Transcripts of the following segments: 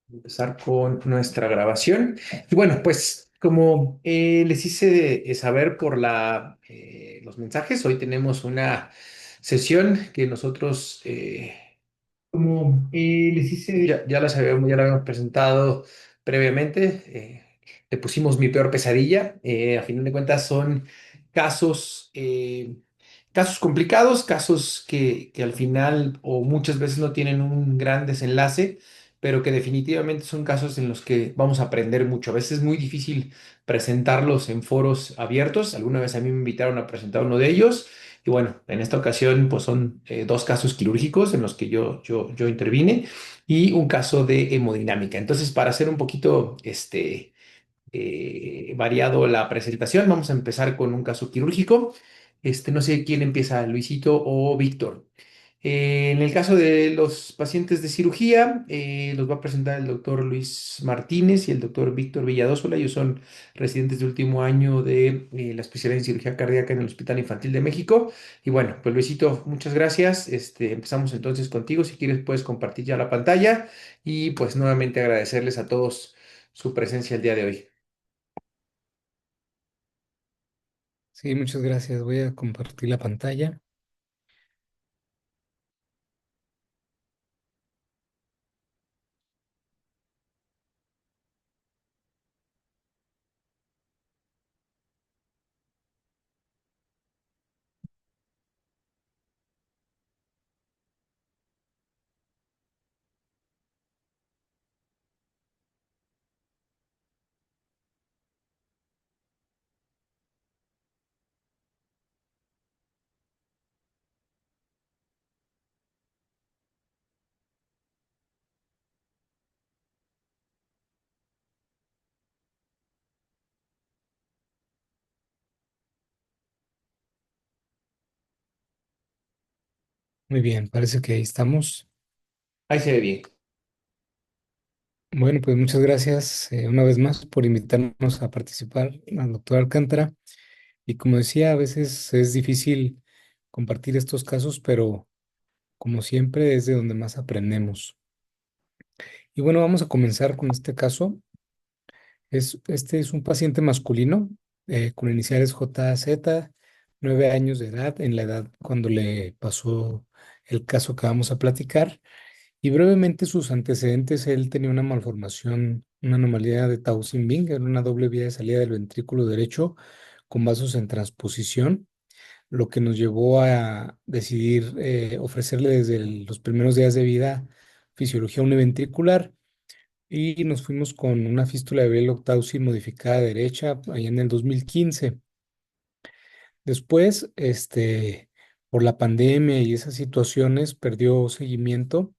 Empezar con nuestra grabación. Y bueno, pues como les hice saber por los mensajes, hoy tenemos una sesión que nosotros, como les hice, ya la habíamos presentado previamente. Le pusimos mi peor pesadilla. A final de cuentas son casos, casos complicados, casos que al final o muchas veces no tienen un gran desenlace, pero que definitivamente son casos en los que vamos a aprender mucho. A veces es muy difícil presentarlos en foros abiertos. Alguna vez a mí me invitaron a presentar uno de ellos. Y bueno, en esta ocasión pues son dos casos quirúrgicos en los que yo intervine y un caso de hemodinámica. Entonces, para hacer un poquito variado la presentación, vamos a empezar con un caso quirúrgico. No sé quién empieza, Luisito o Víctor. En el caso de los pacientes de cirugía, los va a presentar el doctor Luis Martínez y el doctor Víctor Villadósola. Ellos son residentes de último año de la especialidad en cirugía cardíaca en el Hospital Infantil de México. Y bueno, pues Luisito, muchas gracias. Empezamos entonces contigo. Si quieres, puedes compartir ya la pantalla y pues nuevamente agradecerles a todos su presencia el día de hoy. Sí, muchas gracias. Voy a compartir la pantalla. Muy bien, parece que ahí estamos. Ahí se ve bien. Bueno, pues muchas gracias una vez más por invitarnos a participar al doctor Alcántara. Y como decía, a veces es difícil compartir estos casos, pero como siempre es de donde más aprendemos. Y bueno, vamos a comenzar con este caso. Este es un paciente masculino con iniciales JZ, 9 años de edad, en la edad cuando le pasó el caso que vamos a platicar. Y brevemente sus antecedentes, él tenía una malformación, una anomalía de Taussig-Bing, era una doble vía de salida del ventrículo derecho con vasos en transposición, lo que nos llevó a decidir ofrecerle desde los primeros días de vida fisiología univentricular y nos fuimos con una fístula de Bell-Taussig modificada derecha allá en el 2015. Después, por la pandemia y esas situaciones, perdió seguimiento,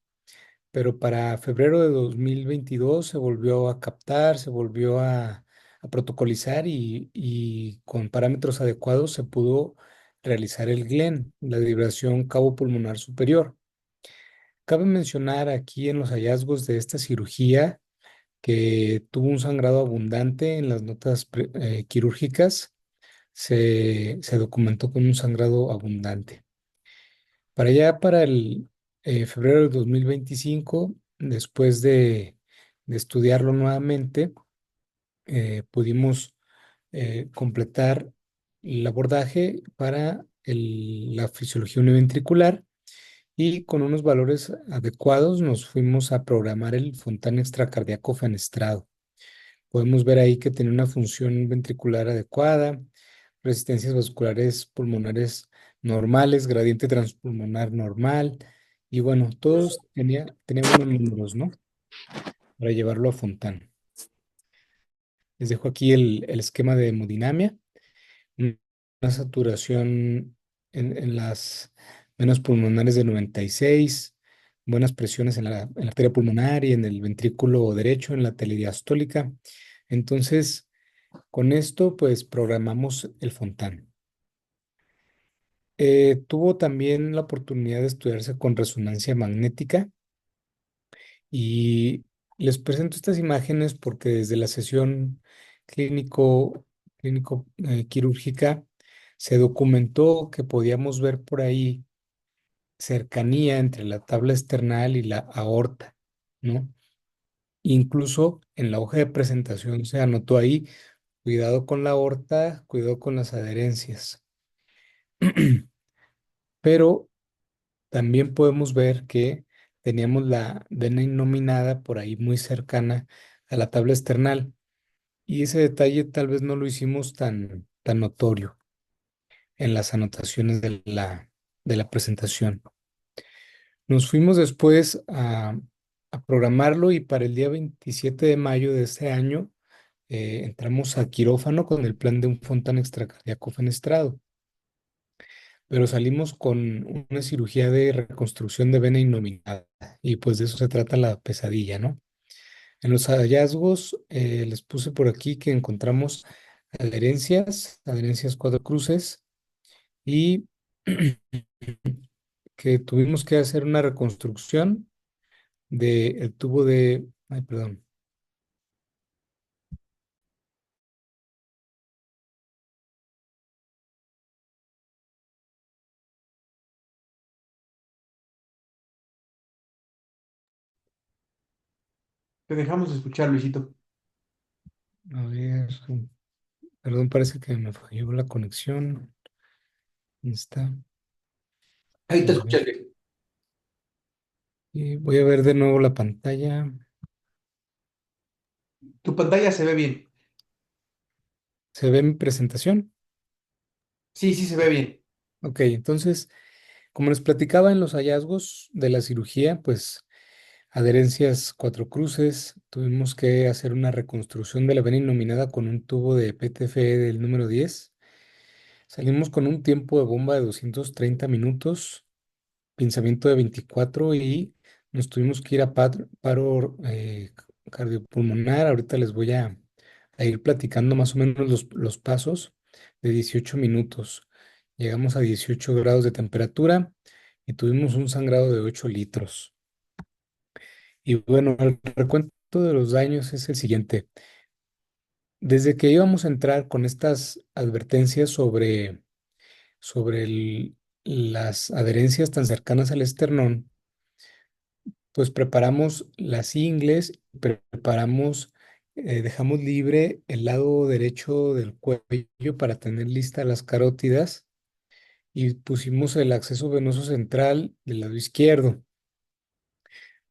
pero para febrero de 2022 se volvió a captar, se volvió a protocolizar y con parámetros adecuados se pudo realizar el GLEN, la libración cabo pulmonar superior. Cabe mencionar aquí en los hallazgos de esta cirugía que tuvo un sangrado abundante en las notas quirúrgicas, se documentó con un sangrado abundante. Para allá, para el febrero de 2025, después de estudiarlo nuevamente, pudimos completar el abordaje para la fisiología univentricular y con unos valores adecuados nos fuimos a programar el Fontana extracardíaco fenestrado. Podemos ver ahí que tenía una función ventricular adecuada, resistencias vasculares pulmonares normales, gradiente transpulmonar normal, y bueno, todos tenía buenos números, ¿no? Para llevarlo a Fontana. Les dejo aquí el esquema de hemodinamia, una saturación en las venas pulmonares de 96, buenas presiones en la arteria pulmonar y en el ventrículo derecho, en la telediastólica. Entonces, con esto, pues programamos el Fontán. Tuvo también la oportunidad de estudiarse con resonancia magnética y les presento estas imágenes porque desde la sesión clínico quirúrgica se documentó que podíamos ver por ahí cercanía entre la tabla esternal y la aorta, ¿no? Incluso en la hoja de presentación se anotó ahí, cuidado con la aorta, cuidado con las adherencias. Pero también podemos ver que teníamos la vena innominada por ahí muy cercana a la tabla esternal. Y ese detalle tal vez no lo hicimos tan notorio en las anotaciones de la presentación. Nos fuimos después a programarlo y para el día 27 de mayo de este año entramos a quirófano con el plan de un Fontan extracardíaco fenestrado, pero salimos con una cirugía de reconstrucción de vena innominada y pues de eso se trata la pesadilla, ¿no? En los hallazgos les puse por aquí que encontramos adherencias cuatro cruces y que tuvimos que hacer una reconstrucción del tubo de, ay, perdón, Te dejamos de escuchar, Luisito. a ver, perdón, parece que me falló la conexión. ¿Dónde está? Ahí te A ver, escuché bien. y voy a ver de nuevo la pantalla. Tu pantalla se ve bien. ¿Se ve mi presentación? Sí, sí se ve bien. Ok, entonces, como les platicaba en los hallazgos de la cirugía, pues adherencias cuatro cruces, tuvimos que hacer una reconstrucción de la vena innominada con un tubo de PTFE del número 10. Salimos con un tiempo de bomba de 230 minutos, pinzamiento de 24 y nos tuvimos que ir a paro cardiopulmonar. Ahorita les voy a ir platicando más o menos los pasos de 18 minutos. Llegamos a 18 grados de temperatura y tuvimos un sangrado de 8 litros. Y bueno, el recuento de los daños es el siguiente. Desde que íbamos a entrar con estas advertencias sobre las adherencias tan cercanas al esternón, pues preparamos las ingles, dejamos libre el lado derecho del cuello para tener listas las carótidas y pusimos el acceso venoso central del lado izquierdo.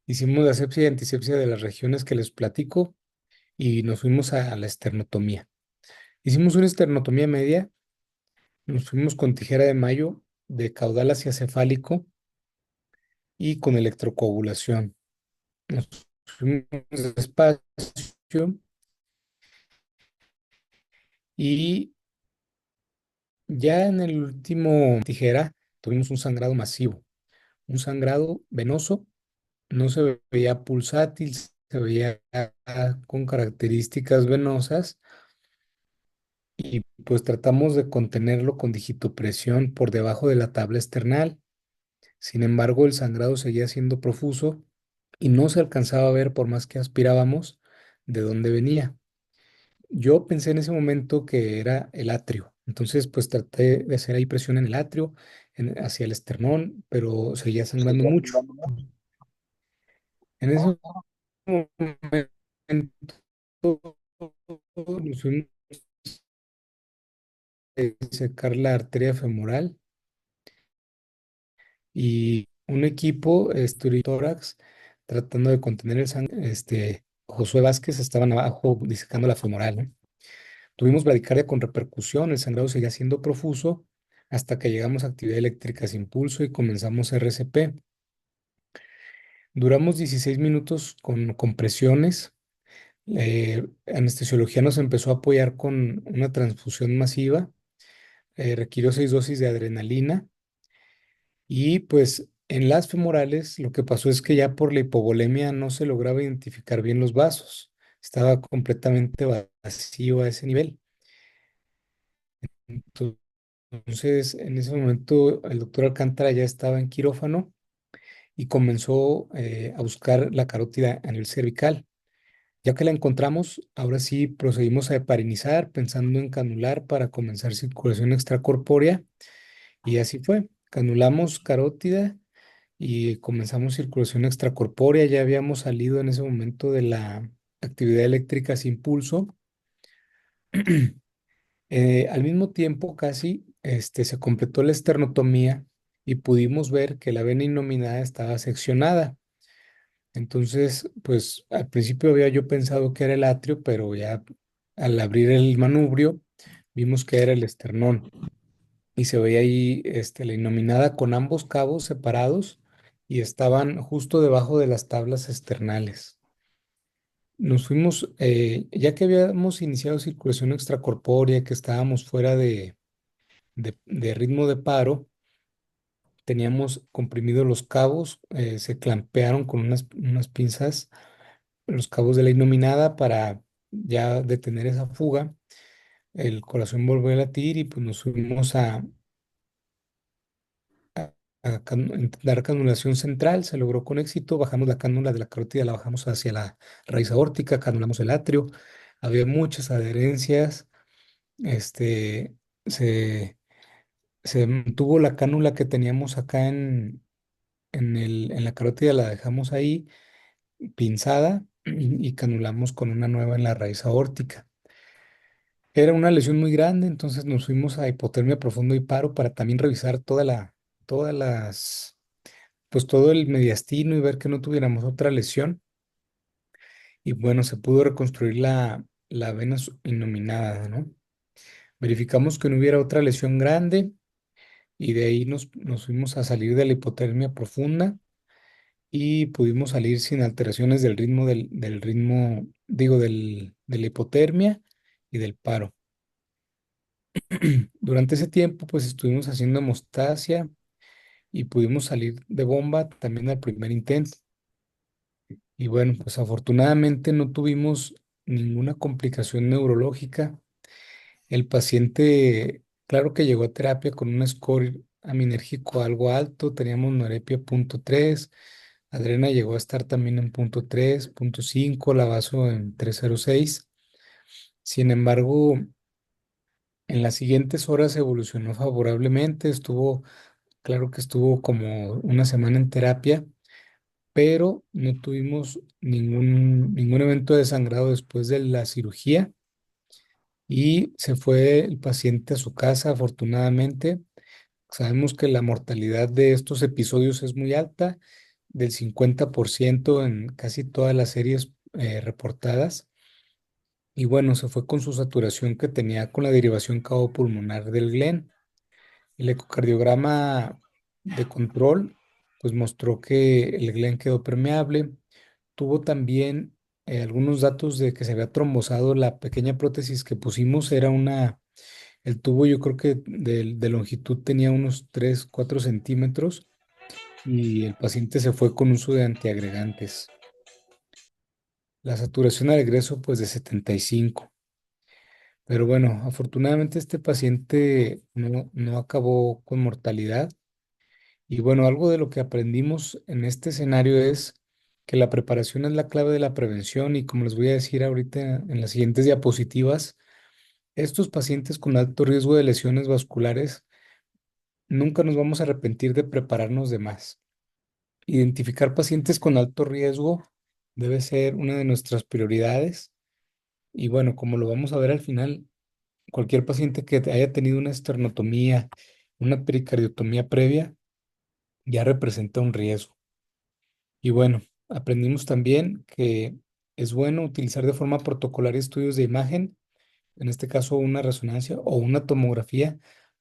Hicimos la asepsia y antisepsia de las regiones que les platico y nos fuimos a la esternotomía. Hicimos una esternotomía media, nos fuimos con tijera de mayo de caudal hacia cefálico y con electrocoagulación. Nos fuimos despacio y ya en el último tijera tuvimos un sangrado masivo, un sangrado venoso, no se veía pulsátil, se veía con características venosas y pues tratamos de contenerlo con digitopresión por debajo de la tabla esternal. Sin embargo, el sangrado seguía siendo profuso y no se alcanzaba a ver por más que aspirábamos de dónde venía. Yo pensé en ese momento que era el atrio, entonces pues traté de hacer ahí presión en el atrio, hacia el esternón, pero seguía sangrando mucho. En ese momento nos fuimos a secar la arteria femoral y un equipo, tórax, tratando de contener el sangre, Josué Vázquez estaban abajo disecando la femoral, ¿no? Tuvimos bradicardia con repercusión, el sangrado seguía siendo profuso hasta que llegamos a actividad eléctrica sin pulso y comenzamos RCP. Duramos 16 minutos con compresiones. Anestesiología nos empezó a apoyar con una transfusión masiva. Requirió 6 dosis de adrenalina y pues en las femorales lo que pasó es que ya por la hipovolemia no se lograba identificar bien los vasos. Estaba completamente vacío a ese nivel. Entonces, en ese momento, el doctor Alcántara ya estaba en quirófano y comenzó a buscar la carótida a nivel cervical. Ya que la encontramos, ahora sí procedimos a heparinizar, pensando en canular para comenzar circulación extracorpórea, y así fue. Canulamos carótida y comenzamos circulación extracorpórea. Ya habíamos salido en ese momento de la actividad eléctrica sin pulso. Al mismo tiempo, casi se completó la esternotomía y pudimos ver que la vena innominada estaba seccionada. Entonces, pues al principio había yo pensado que era el atrio, pero ya al abrir el manubrio vimos que era el esternón y se veía ahí la innominada con ambos cabos separados y estaban justo debajo de las tablas esternales. Nos fuimos, ya que habíamos iniciado circulación extracorpórea, que estábamos fuera de ritmo de paro, teníamos comprimidos los cabos, se clampearon con unas pinzas los cabos de la innominada para ya detener esa fuga. El corazón volvió a latir y pues nos fuimos a dar canulación central. Se logró con éxito. Bajamos la cánula de la carótida, la bajamos hacia la raíz aórtica, canulamos el atrio. Había muchas adherencias. Este, se, se mantuvo la cánula que teníamos acá en la carótida, la dejamos ahí pinzada y canulamos con una nueva en la raíz aórtica. Era una lesión muy grande, entonces nos fuimos a hipotermia profundo y paro para también revisar todas las, pues todo el mediastino y ver que no tuviéramos otra lesión. Y bueno, se pudo reconstruir la vena innominada, ¿no? Verificamos que no hubiera otra lesión grande y de ahí nos fuimos a salir de la hipotermia profunda y pudimos salir sin alteraciones del ritmo del ritmo, digo, de la hipotermia y del paro. Durante ese tiempo, pues estuvimos haciendo hemostasia y pudimos salir de bomba también al primer intento. Y bueno, pues afortunadamente no tuvimos ninguna complicación neurológica. El paciente, claro que llegó a terapia con un score aminérgico algo alto, teníamos norepia .3, adrena llegó a estar también en .3, .5, la vaso en 306. Sin embargo, en las siguientes horas evolucionó favorablemente, claro que estuvo como una semana en terapia, pero no tuvimos ningún evento de sangrado después de la cirugía y se fue el paciente a su casa, afortunadamente. Sabemos que la mortalidad de estos episodios es muy alta, del 50% en casi todas las series reportadas. Y bueno, se fue con su saturación que tenía con la derivación cabo-pulmonar del Glen. El ecocardiograma de control pues mostró que el Glen quedó permeable. Tuvo también algunos datos de que se había trombosado la pequeña prótesis que pusimos. El tubo yo creo que de longitud tenía unos 3 4 centímetros y el paciente se fue con uso de antiagregantes. La saturación al egreso pues de 75. Pero bueno, afortunadamente este paciente no acabó con mortalidad. Y bueno, algo de lo que aprendimos en este escenario es que la preparación es la clave de la prevención y como les voy a decir ahorita en las siguientes diapositivas, estos pacientes con alto riesgo de lesiones vasculares nunca nos vamos a arrepentir de prepararnos de más. Identificar pacientes con alto riesgo debe ser una de nuestras prioridades y bueno, como lo vamos a ver al final, cualquier paciente que haya tenido una esternotomía, una pericardiotomía previa, ya representa un riesgo. Y bueno, aprendimos también que es bueno utilizar de forma protocolar estudios de imagen, en este caso una resonancia o una tomografía,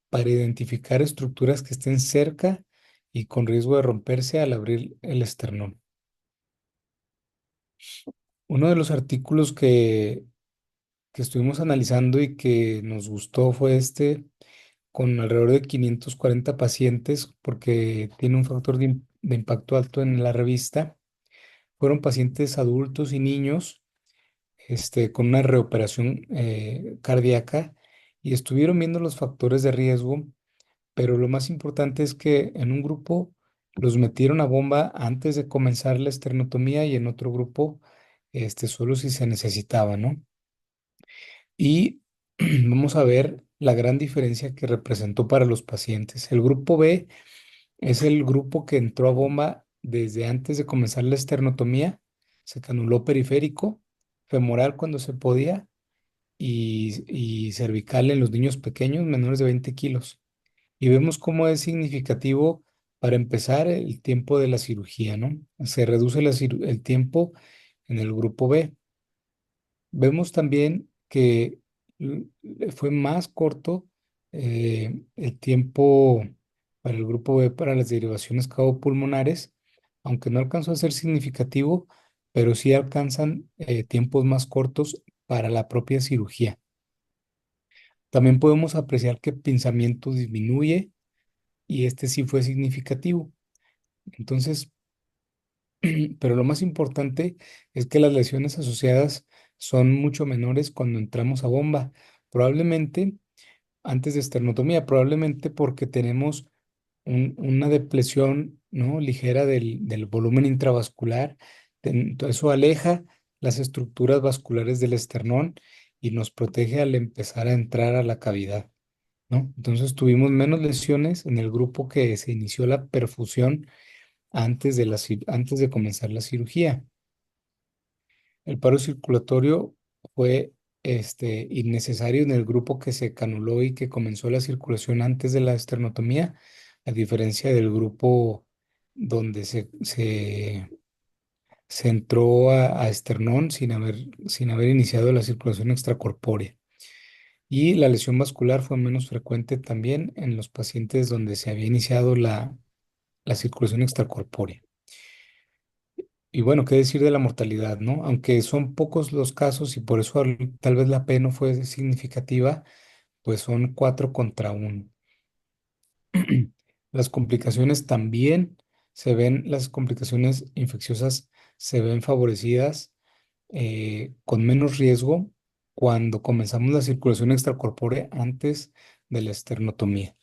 para identificar estructuras que estén cerca y con riesgo de romperse al abrir el esternón. Uno de los artículos que estuvimos analizando y que nos gustó fue con alrededor de 540 pacientes, porque tiene un factor de impacto alto en la revista. Fueron pacientes adultos y niños con una reoperación cardíaca y estuvieron viendo los factores de riesgo, pero lo más importante es que en un grupo los metieron a bomba antes de comenzar la esternotomía y en otro grupo solo si se necesitaba, ¿no? Y vamos a ver la gran diferencia que representó para los pacientes. El grupo B Es el grupo que entró a bomba desde antes de comenzar la esternotomía. Se canuló periférico, femoral cuando se podía y cervical en los niños pequeños menores de 20 kilos. Y vemos cómo es significativo para empezar el tiempo de la cirugía, ¿no? Se reduce el tiempo en el grupo B. Vemos también que fue más corto el tiempo para el grupo B para las derivaciones cabo-pulmonares, aunque no alcanzó a ser significativo, pero sí alcanzan tiempos más cortos para la propia cirugía. También podemos apreciar que el pinzamiento disminuye y este sí fue significativo. Entonces, pero lo más importante es que las lesiones asociadas son mucho menores cuando entramos a bomba. Probablemente antes de esternotomía, probablemente porque tenemos una depresión, ¿no? ligera del volumen intravascular. Eso aleja las estructuras vasculares del esternón y nos protege al empezar a entrar a la cavidad, ¿no? Entonces tuvimos menos lesiones en el grupo que se inició la perfusión antes de comenzar la cirugía. El paro circulatorio fue innecesario en el grupo que se canuló y que comenzó la circulación antes de la esternotomía, a diferencia del grupo donde se entró a esternón sin haber iniciado la circulación extracorpórea. Y la lesión vascular fue menos frecuente también en los pacientes donde se había iniciado la circulación extracorpórea. Y bueno, qué decir de la mortalidad, ¿no? Aunque son pocos los casos y por eso tal vez la P no fue significativa, pues son 4 contra 1. Las complicaciones también las complicaciones infecciosas se ven favorecidas con menos riesgo cuando comenzamos la circulación extracorpórea antes de la esternotomía.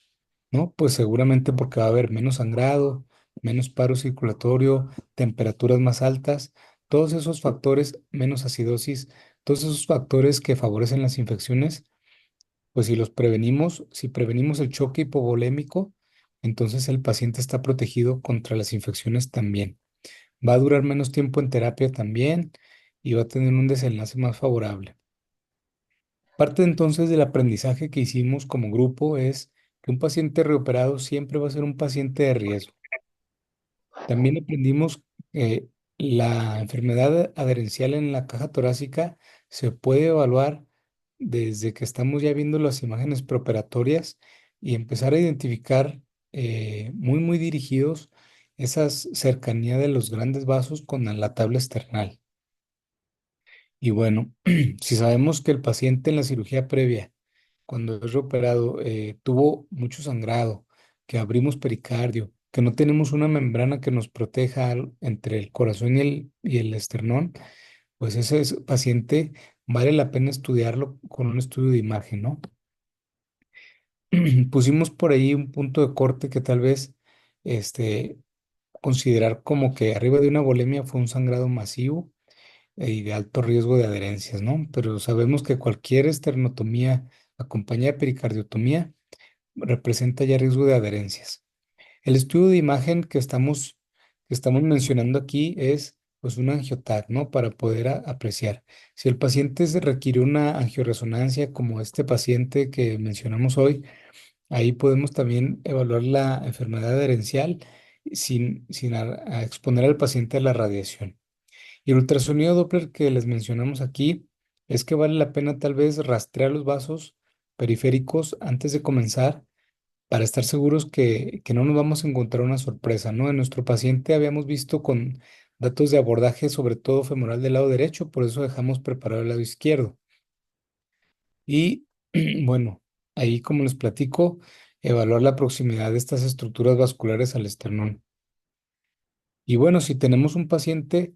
¿No? Pues seguramente porque va a haber menos sangrado, menos paro circulatorio, temperaturas más altas, todos esos factores, menos acidosis, todos esos factores que favorecen las infecciones, pues si prevenimos el choque hipovolémico, entonces el paciente está protegido contra las infecciones también. Va a durar menos tiempo en terapia también y va a tener un desenlace más favorable. Parte entonces del aprendizaje que hicimos como grupo es que un paciente reoperado siempre va a ser un paciente de riesgo. También aprendimos que la enfermedad adherencial en la caja torácica se puede evaluar desde que estamos ya viendo las imágenes preoperatorias y empezar a identificar muy dirigidos esas cercanía de los grandes vasos con la tabla esternal. Y bueno, si sabemos que el paciente en la cirugía previa cuando es reoperado, tuvo mucho sangrado, que abrimos pericardio, que no tenemos una membrana que nos proteja entre el corazón y el esternón, pues paciente vale la pena estudiarlo con un estudio de imagen, ¿no? Pusimos por ahí un punto de corte que tal vez este, considerar como que arriba de una volemia fue un sangrado masivo y de alto riesgo de adherencias, ¿no? Pero sabemos que cualquier esternotomía acompañada de pericardiotomía representa ya riesgo de adherencias. El estudio de imagen que estamos mencionando aquí es pues un angioTAC, ¿no? Para poder apreciar. Si el paciente se requiere una angioresonancia como este paciente que mencionamos hoy, ahí podemos también evaluar la enfermedad adherencial sin exponer al paciente a la radiación. Y el ultrasonido Doppler que les mencionamos aquí es que vale la pena tal vez rastrear los vasos periféricos antes de comenzar para estar seguros que no nos vamos a encontrar una sorpresa, ¿no? En nuestro paciente habíamos visto con datos de abordaje, sobre todo femoral del lado derecho, por eso dejamos preparado el lado izquierdo. Y bueno, ahí como les platico, evaluar la proximidad de estas estructuras vasculares al esternón. Y bueno, si tenemos un paciente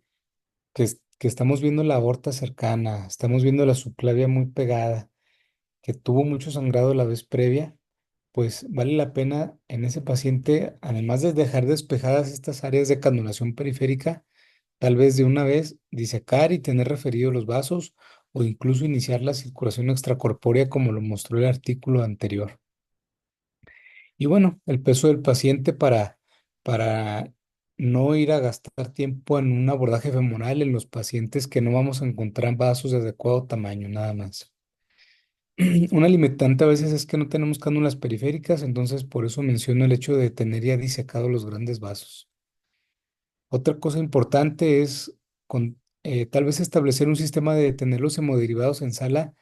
que estamos viendo la aorta cercana, estamos viendo la subclavia muy pegada, que tuvo mucho sangrado la vez previa, pues vale la pena en ese paciente, además de dejar despejadas estas áreas de canulación periférica, tal vez de una vez disecar y tener referidos los vasos o incluso iniciar la circulación extracorpórea como lo mostró el artículo anterior. Y bueno, el peso del paciente para no ir a gastar tiempo en un abordaje femoral en los pacientes que no vamos a encontrar vasos de adecuado tamaño, nada más. Una limitante a veces es que no tenemos cánulas periféricas, entonces por eso menciono el hecho de tener ya disecados los grandes vasos. Otra cosa importante es tal vez establecer un sistema de tener los hemoderivados en sala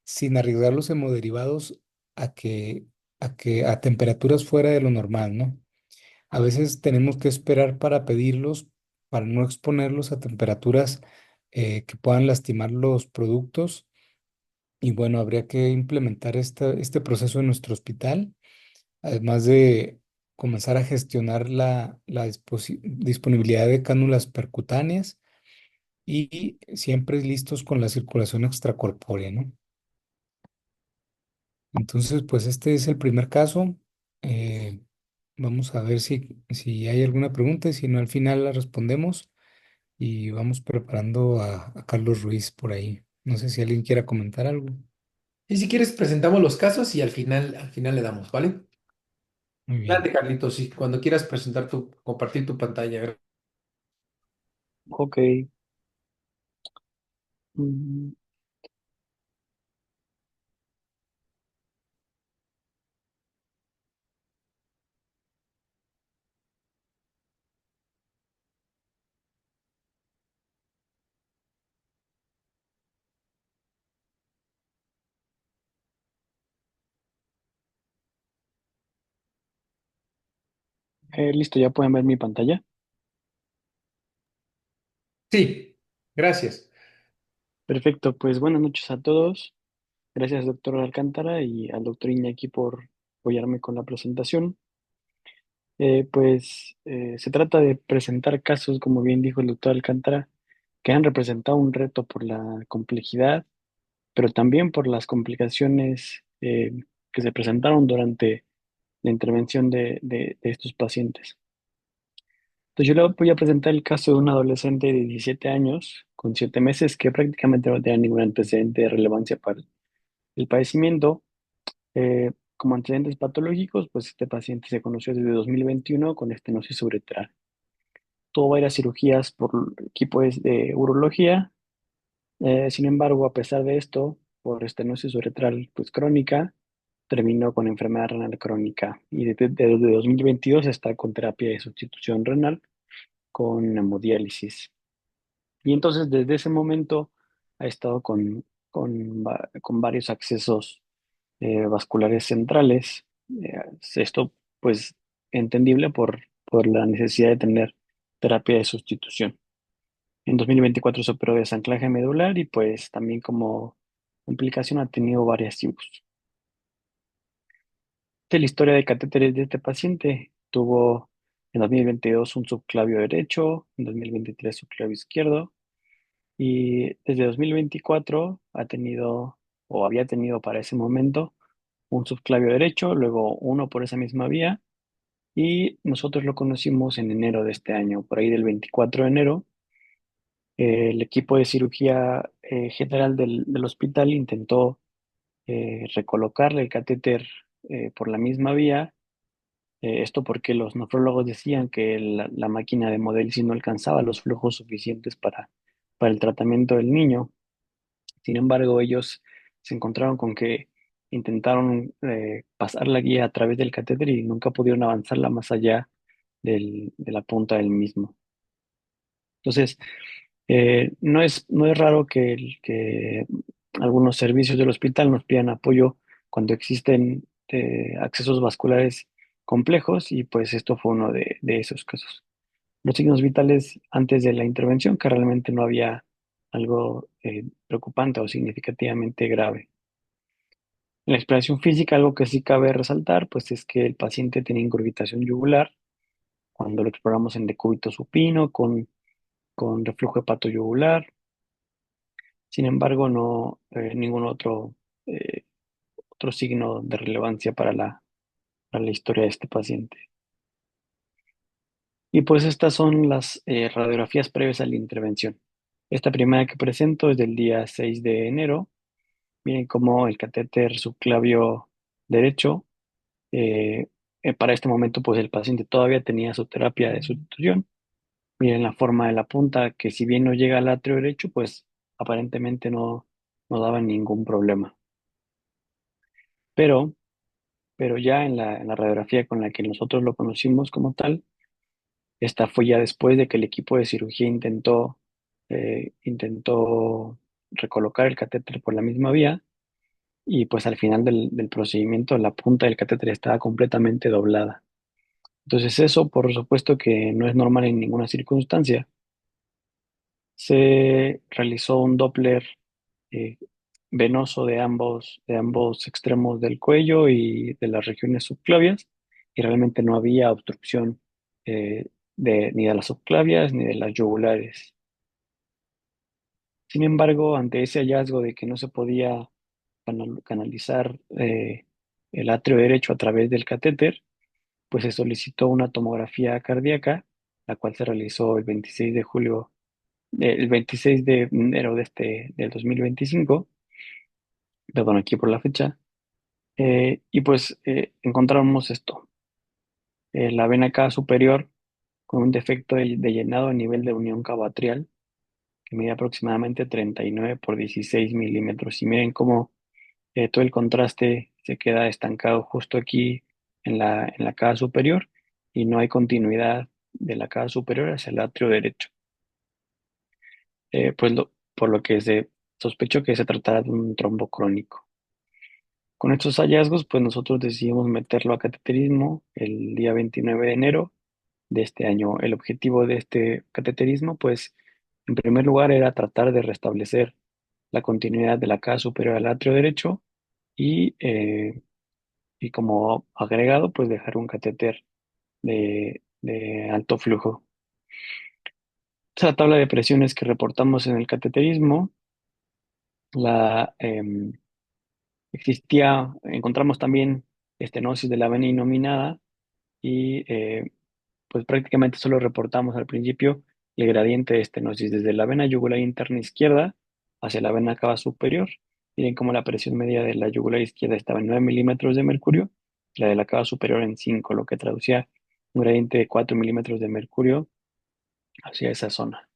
sin arriesgar los hemoderivados a que, a temperaturas fuera de lo normal, ¿no? A veces tenemos que esperar para pedirlos, para no exponerlos a temperaturas que puedan lastimar los productos. Y bueno, habría que implementar este proceso en nuestro hospital, además de comenzar a gestionar la disponibilidad de cánulas percutáneas y siempre listos con la circulación extracorpórea, ¿no? Entonces, pues este es el primer caso. Eh, Vamos a ver si hay alguna pregunta y si no, al final la respondemos y vamos preparando a Carlos Ruiz por ahí. No sé si alguien quiera comentar algo. Y si quieres, presentamos los casos y al final le damos, ¿vale? Muy Adelante, bien. Carlitos, sí, cuando quieras compartir tu pantalla. Ok. mm, Listo, ya pueden ver mi pantalla. Sí, gracias. Perfecto, pues buenas noches a todos. Gracias, doctor Alcántara, y al doctor Iñaki por apoyarme con la presentación. Se trata de presentar casos, como bien dijo el doctor Alcántara, que han representado un reto por la complejidad, pero también por las complicaciones que se presentaron durante la intervención de estos pacientes. Entonces yo le voy a presentar el caso de un adolescente de 17 años con 7 meses que prácticamente no tenía ningún antecedente de relevancia para el padecimiento. Como antecedentes patológicos, pues este paciente se conoció desde 2021 con estenosis uretral. Tuvo varias cirugías por equipos de urología. Sin embargo, a pesar de esto, por estenosis uretral pues, crónica, terminó con enfermedad renal crónica y desde 2022 está con terapia de sustitución renal con hemodiálisis. Y entonces desde ese momento ha estado con varios accesos vasculares centrales. Esto pues entendible por la necesidad de tener terapia de sustitución. En 2024 se operó de desanclaje medular y pues también como complicación ha tenido varias IVUs. La historia de catéteres de este paciente tuvo en 2022 un subclavio derecho, en 2023 subclavio izquierdo. Y desde 2024 ha tenido o había tenido para ese momento un subclavio derecho, luego uno por esa misma vía y nosotros lo conocimos en enero de este año, por ahí del 24 de enero. El equipo de cirugía general del hospital intentó recolocarle el catéter por la misma vía. Esto porque los nefrólogos decían que la máquina de Modelsi no alcanzaba los flujos suficientes para el tratamiento del niño. Sin embargo, ellos se encontraron con que intentaron pasar la guía a través del catéter y nunca pudieron avanzarla más allá de la punta del mismo. Entonces, no es raro que algunos servicios del hospital nos pidan apoyo cuando existen accesos vasculares complejos y pues esto fue uno de esos casos. Los signos vitales antes de la intervención, que realmente no había algo preocupante o significativamente grave. En la exploración física, algo que sí cabe resaltar, pues es que el paciente tenía incurvitación yugular cuando lo exploramos en decúbito supino con reflujo hepatoyugular. Sin embargo, no ningún eh, otro signo de relevancia para la historia de este paciente. Y pues estas son las radiografías previas a la intervención. Esta primera que presento es del día 6 de enero. Miren cómo el catéter subclavio derecho eh, para este momento, pues el paciente todavía tenía su terapia de sustitución. Miren la forma de la punta, que si bien no llega al atrio derecho, pues aparentemente no daba ningún problema. Pero, pero ya en la radiografía con la que nosotros lo conocimos como tal, esta fue ya después de que el equipo de cirugía intentó recolocar el catéter por la misma vía y pues al final del procedimiento la punta del catéter estaba completamente doblada. Entonces eso, por supuesto que no es normal en ninguna circunstancia. Se realizó un Doppler eh, venoso de ambos extremos del cuello y de las regiones subclavias, y realmente no había obstrucción ni de las subclavias ni de las yugulares. Sin embargo, ante ese hallazgo de que no se podía canalizar el atrio derecho a través del catéter, pues se solicitó una tomografía cardíaca, la cual se realizó el 26 de enero del 2025, perdón, aquí por la fecha, y pues encontramos esto, la vena cava superior con un defecto de llenado a nivel de unión cavatrial, que mide aproximadamente 39 por 16 milímetros. Y miren cómo todo el contraste se queda estancado justo aquí en la cava superior y no hay continuidad de la cava superior hacia el atrio derecho. Por lo que se sospechó que se tratara de un trombo crónico. Con estos hallazgos, pues nosotros decidimos meterlo a cateterismo el día 29 de enero de este año. El objetivo de este cateterismo, pues, en primer lugar, era tratar de restablecer la continuidad de la cava superior al atrio derecho y como agregado, pues dejar un catéter de alto flujo. Esa tabla de presiones que reportamos en el cateterismo, la encontramos también estenosis de la vena innominada y pues prácticamente solo reportamos al principio el gradiente de estenosis desde la vena yugular interna izquierda hacia la vena cava superior. Miren cómo la presión media de la yugular izquierda estaba en 9 milímetros de mercurio, la de la cava superior en 5, lo que traducía un gradiente de 4 milímetros de mercurio hacia esa zona.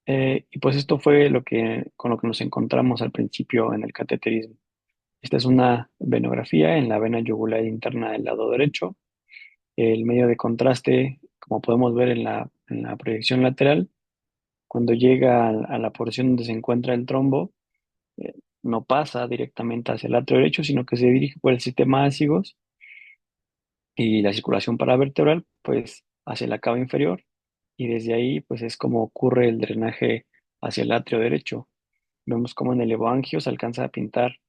Y pues esto fue con lo que nos encontramos al principio en el cateterismo. Esta es una venografía en la vena yugular interna del lado derecho. El medio de contraste, como podemos ver en la proyección lateral, cuando llega a la porción donde se encuentra el trombo, eh, no pasa directamente hacia el atrio derecho, sino que se dirige por el sistema ácigos y la circulación paravertebral, pues hacia la cava inferior, y desde ahí, pues es como ocurre el drenaje hacia el atrio derecho. Vemos cómo en el evoangio se alcanza a pintar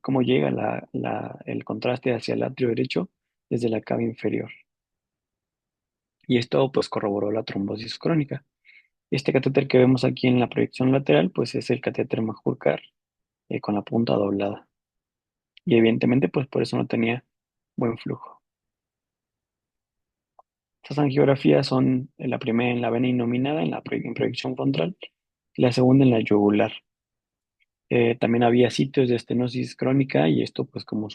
cómo llega el contraste hacia el atrio derecho desde la cava inferior. Y esto pues corroboró la trombosis crónica. Este catéter que vemos aquí en la proyección lateral pues es el catéter Majorcar con la punta doblada. Y evidentemente pues por eso no tenía buen flujo. Estas angiografías son la primera en la vena innominada en proyección frontal y la segunda en la yugular. También había sitios de estenosis crónica y esto pues como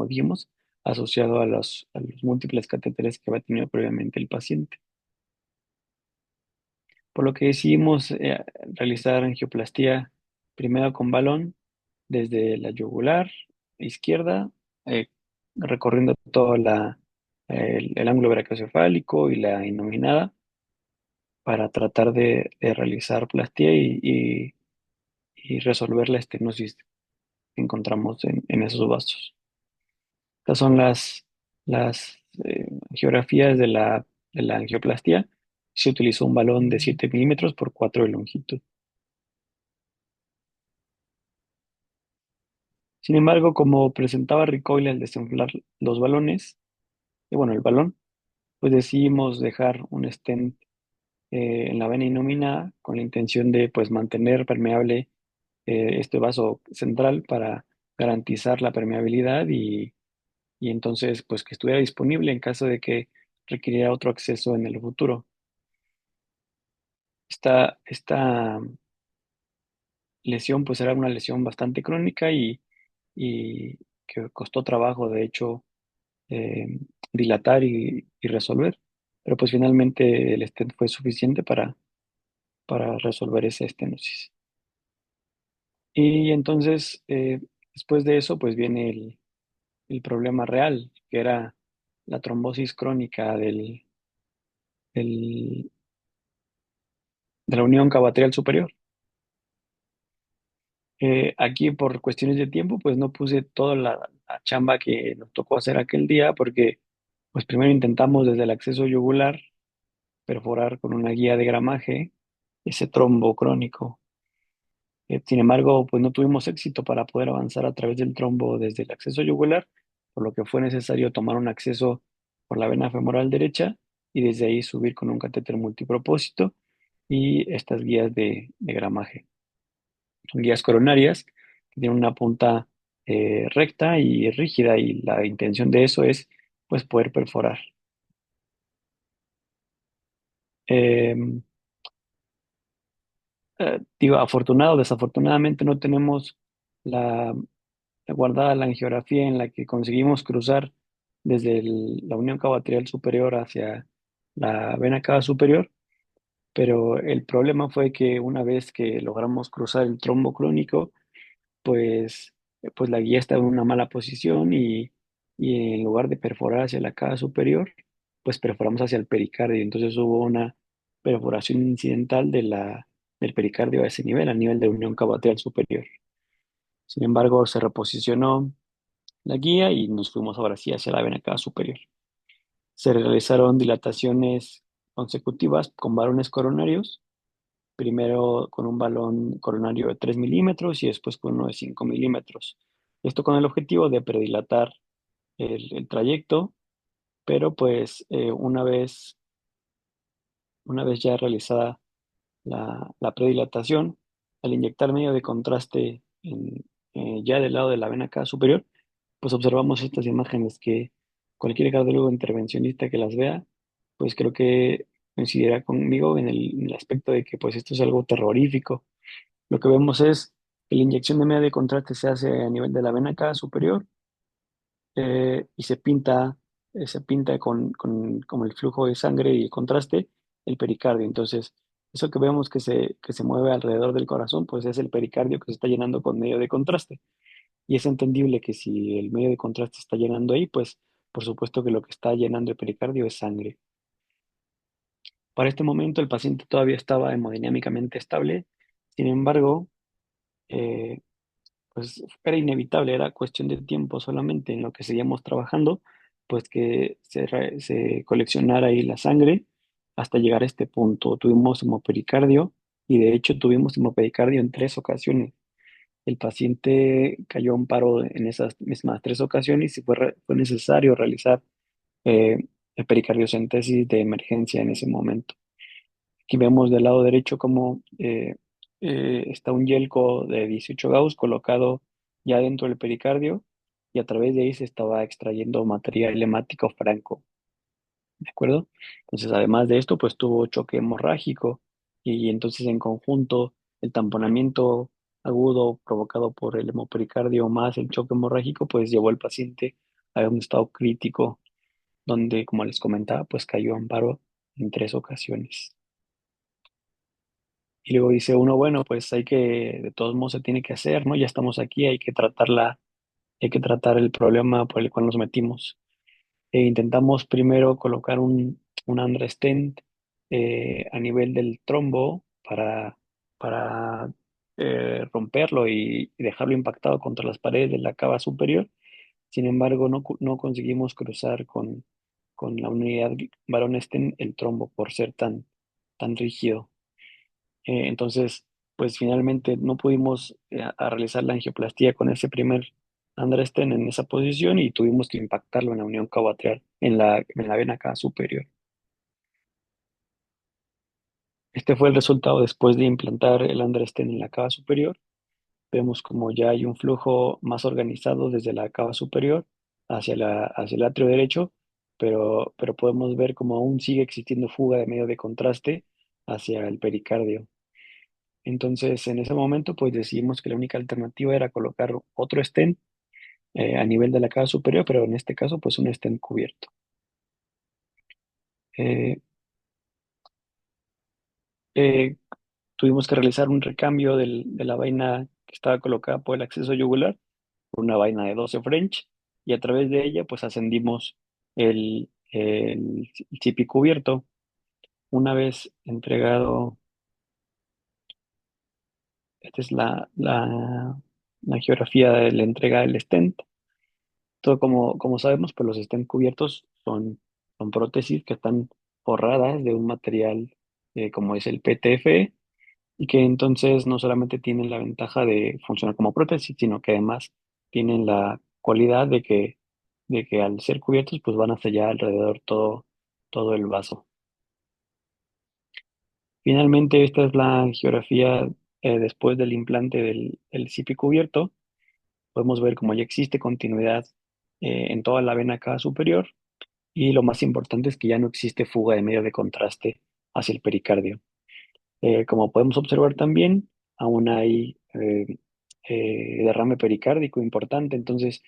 dijimos asociado a los múltiples catéteres que había tenido previamente el paciente. Por lo que decidimos realizar angioplastía primero con balón desde la yugular izquierda, eh, recorriendo todo el ángulo brachiocefálico y la innominada para tratar de realizar plastía y resolver la estenosis que encontramos en esos vasos. Estas son las geografías de la angioplastía. Se utilizó un balón de 7 milímetros por 4 de longitud. Sin embargo, como presentaba recoil al desinflar los balones, y bueno, el balón, pues decidimos dejar un stent en la vena innominada con la intención de pues mantener permeable este vaso central para garantizar la permeabilidad y entonces pues que estuviera disponible en caso de que requiriera otro acceso en el futuro. Esta lesión pues era una lesión bastante crónica y que costó trabajo, de hecho, eh, dilatar y resolver. Pero pues finalmente el stent fue suficiente para resolver esa estenosis. Y entonces, después de eso, pues viene el problema real, que era la trombosis crónica del- de la unión cabatrial superior. Aquí por cuestiones de tiempo, pues no puse toda la chamba que nos tocó hacer aquel día, porque pues primero intentamos desde el acceso yugular perforar con una guía de gramaje ese trombo crónico. Sin embargo, pues no tuvimos éxito para poder avanzar a través del trombo desde el acceso yugular, por lo que fue necesario tomar un acceso por la vena femoral derecha y desde ahí subir con un catéter multipropósito y estas guías de gramaje. Son guías coronarias que tienen una punta recta y rígida y la intención de eso es pues poder perforar. Eh, Digo, afortunado, desafortunadamente no tenemos la guardada la angiografía en la que conseguimos cruzar desde la unión cabatrial superior hacia la vena cava superior, pero el problema fue que una vez que logramos cruzar el trombo crónico, pues, pues la guía estaba en una mala posición y en lugar de perforar hacia la cava superior, pues perforamos hacia el pericardio. Entonces hubo una perforación incidental del pericardio a ese nivel, a nivel de la unión cabatrial superior. Sin embargo, se reposicionó la guía y nos fuimos ahora sí hacia la vena cava superior. Se realizaron dilataciones consecutivas con balones coronarios, primero con un balón coronario de 3 milímetros y después con uno de 5 milímetros. Esto con el objetivo de predilatar el trayecto, pero pues una vez ya realizada la predilatación, al inyectar medio de contraste ya del lado de la vena cava superior, pues observamos estas imágenes que cualquier cardiólogo intervencionista que las vea, pues creo que coincidirá conmigo en el aspecto de que pues esto es algo terrorífico. Lo que vemos es que la inyección de media de contraste se hace a nivel de la vena cava superior y se pinta con el flujo de sangre y el contraste el pericardio. Entonces, eso que vemos que se mueve alrededor del corazón, pues es el pericardio que se está llenando con medio de contraste. Y es entendible que si el medio de contraste está llenando ahí, pues por supuesto que lo que está llenando el pericardio es sangre. Para este momento el paciente todavía estaba hemodinámicamente estable, sin embargo, eh, pues era inevitable, era cuestión de tiempo solamente en lo que seguíamos trabajando, pues que se coleccionara ahí la sangre hasta llegar a este punto. Tuvimos hemopericardio y de hecho tuvimos hemopericardio en 3 ocasiones. El paciente cayó en paro en esas mismas 3 ocasiones y fue necesario realizar eh, el pericardiocentesis de emergencia en ese momento. Aquí vemos del lado derecho cómo está un yelco de 18 Gauss colocado ya dentro del pericardio y a través de ahí se estaba extrayendo material hemático franco, ¿de acuerdo? Entonces, además de esto, pues tuvo choque hemorrágico y entonces en conjunto el tamponamiento agudo provocado por el hemopericardio más el choque hemorrágico, pues llevó al paciente a un estado crítico donde, como les comentaba, pues cayó en paro en 3 ocasiones. Y luego dice uno, bueno, pues hay que, de todos modos se tiene que hacer, ¿no? Ya estamos aquí, hay que tratar el problema por el cual nos metimos. Intentamos primero colocar un Andra-stent a nivel del trombo para romperlo y dejarlo impactado contra las paredes de la cava superior. Sin embargo, no conseguimos cruzar con la unidad Baron-Stent el trombo por ser tan rígido. Entonces, pues finalmente no pudimos a realizar la angioplastía con ese primer Andresten en esa posición y tuvimos que impactarlo en la unión cabatrial, en la vena cava superior. Este fue el resultado después de implantar el Andresten en la cava superior. Vemos como ya hay un flujo más organizado desde la cava superior hacia el atrio derecho, pero podemos ver como aún sigue existiendo fuga de medio de contraste hacia el pericardio. Entonces, en ese momento, pues decidimos que la única alternativa era colocar otro stent a nivel de la cava superior, pero en este caso pues un stent cubierto. Eh, eh, Tuvimos que realizar un recambio de la vaina que estaba colocada por el acceso yugular por una vaina de 12 French y a través de ella pues ascendimos el CIPI cubierto. Una vez entregado, esta es la geografía de la entrega del stent. Todo como sabemos, pues los stent cubiertos son prótesis que están forradas de un material como es el PTFE y que entonces no solamente tienen la ventaja de funcionar como prótesis, sino que además tienen la cualidad de que al ser cubiertos pues van a sellar alrededor todo el vaso. Finalmente, esta es la geografía después del implante del CIPI cubierto. Podemos ver cómo ya existe continuidad en toda la vena cava superior y lo más importante es que ya no existe fuga de medio de contraste hacia el pericardio. Como podemos observar también, aún hay derrame pericárdico importante. Entonces,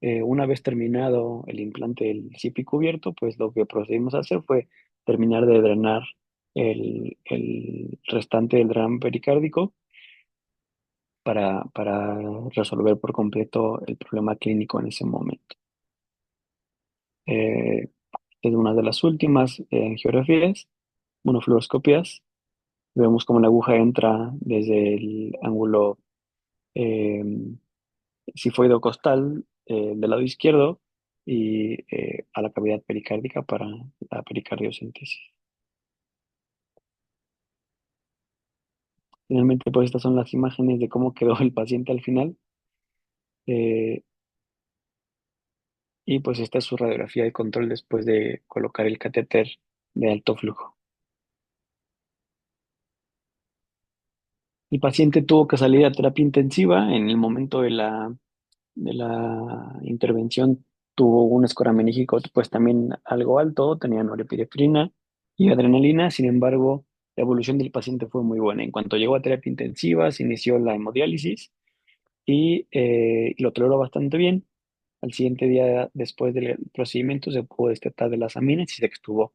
una vez terminado el implante del CIPI cubierto, pues lo que procedimos a hacer fue terminar de drenar el restante del derrame pericárdico para resolver por completo el problema clínico en ese momento. Eh, es una de las últimas angiografías, monofluoroscopias. Vemos cómo la aguja entra desde el ángulo eh, sifoidocostal del lado izquierdo y a la cavidad pericárdica para la pericardiocentesis. Finalmente, pues estas son las imágenes de cómo quedó el paciente al final. eh, y pues esta es su radiografía de control después de colocar el catéter de alto flujo. El paciente tuvo que salir a terapia intensiva en el momento de la intervención. Tuvo un score meníngrico pues también algo alto, tenía norepinefrina y adrenalina. Sin embargo, la evolución del paciente fue muy buena. En cuanto llegó a terapia intensiva, se inició la hemodiálisis y lo toleró bastante bien. Al siguiente día, después del procedimiento, se pudo destetar de las aminas y se extubó.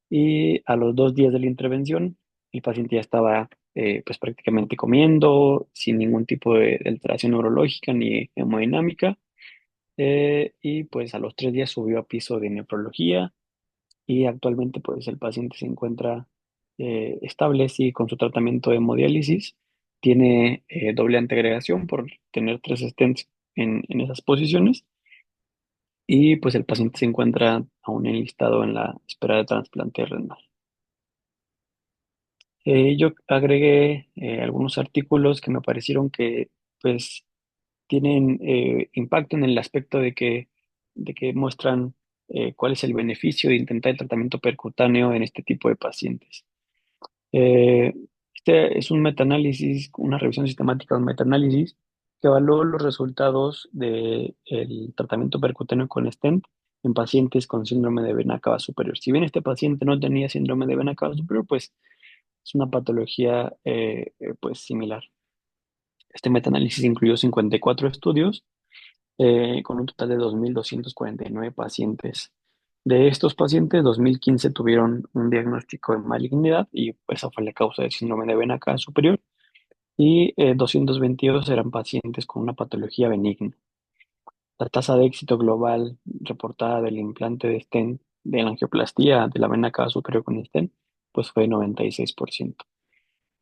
Y a los 2 días de la intervención, el paciente ya estaba pues prácticamente comiendo, sin ningún tipo de alteración neurológica ni hemodinámica. Y pues a los 3 días subió a piso de nefrología y actualmente pues el paciente se encuentra estable, sigue con su tratamiento de hemodiálisis, tiene doble antiagregación por tener 3 stents en esas posiciones y pues el paciente se encuentra aún enlistado en la espera de trasplante renal. Yo agregué algunos artículos que me parecieron que pues tienen impacto en el aspecto de que muestran cuál es el beneficio de intentar el tratamiento percutáneo en este tipo de pacientes. Eh, este es un metaanálisis, una revisión sistemática de un metaanálisis que evaluó los resultados del tratamiento percutáneo con stent en pacientes con síndrome de vena cava superior. Si bien este paciente no tenía síndrome de vena cava superior, pues es una patología pues similar. Este metaanálisis incluyó 54 estudios con un total de 2.249 pacientes. De estos pacientes, 2.015 tuvieron un diagnóstico de malignidad y esa fue la causa del síndrome de vena cava superior y 222 eran pacientes con una patología benigna. La tasa de éxito global reportada del implante de stent de la angioplastía de la vena cava superior con stent pues fue 96%.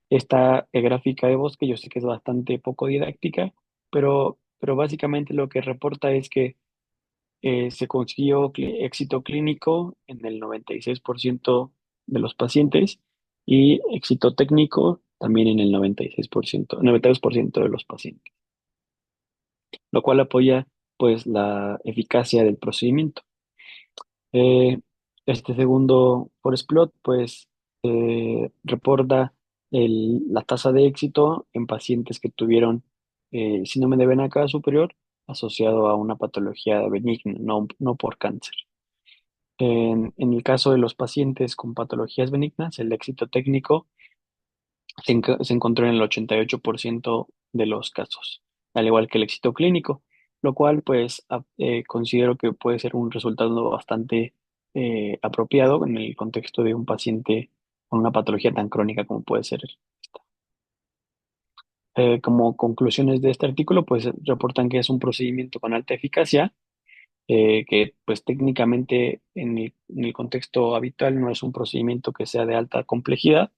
Esta gráfica de Bosque yo sé que es bastante poco didáctica, pero básicamente lo que reporta es que se consiguió éxito clínico en el 96% de los pacientes y éxito técnico también en el 96%, 92% de los pacientes, lo cual apoya pues la eficacia del procedimiento. Eh, este segundo forest plot pues reporta la tasa de éxito en pacientes que tuvieron síndrome de vena cava superior asociado a una patología benigna, no por cáncer. En el caso de los pacientes con patologías benignas, el éxito técnico se encontró en el 88% de los casos, al igual que el éxito clínico. lo cual pues considero que puede ser un resultado bastante apropiado en el contexto de un paciente con una patología tan crónica como puede ser esta. Como conclusiones de este artículo, pues reportan que es un procedimiento con alta eficacia, que pues técnicamente en el contexto habitual no es un procedimiento que sea de alta complejidad,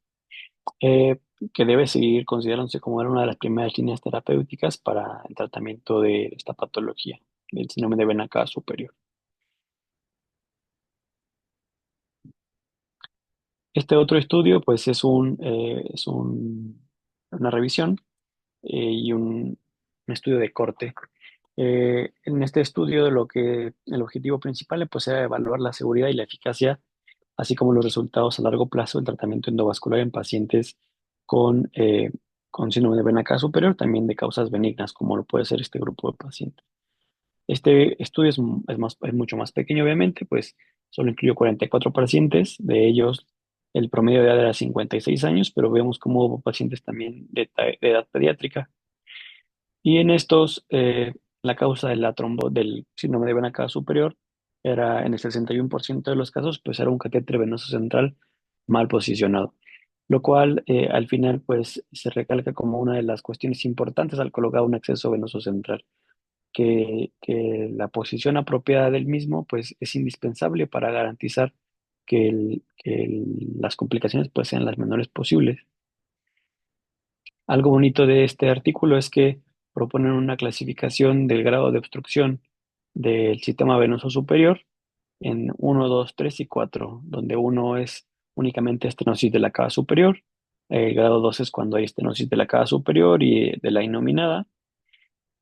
eh, que debe seguir considerándose como una de las primeras líneas terapéuticas para el tratamiento de esta patología, del síndrome de vena cava superior. Este otro estudio, pues una revisión y un estudio de corte. En este estudio, el objetivo principal pues, era evaluar la seguridad y la eficacia, así como los resultados a largo plazo del tratamiento endovascular en pacientes con, eh, con síndrome de vena cava superior, también de causas benignas, como lo puede ser este grupo de pacientes. Este estudio es mucho más pequeño, obviamente, pues solo incluyó 44 pacientes, de ellos el promedio de edad era 56 años, pero vemos como hubo pacientes también de edad pediátrica. Y en estos, la causa de del síndrome de vena cava superior era en el 61% de los casos, pues era un catéter venoso central mal posicionado, lo cual al final pues se recalca como una de las cuestiones importantes al colocar un acceso venoso central, que la posición apropiada del mismo pues es indispensable para garantizar las complicaciones pues sean las menores posibles. Algo bonito de este artículo es que proponen una clasificación del grado de obstrucción del sistema venoso superior en uno, 2, 3 y 4, donde uno es únicamente estenosis de la cava superior, el grado 2 es cuando hay estenosis de la cava superior y de la inominada,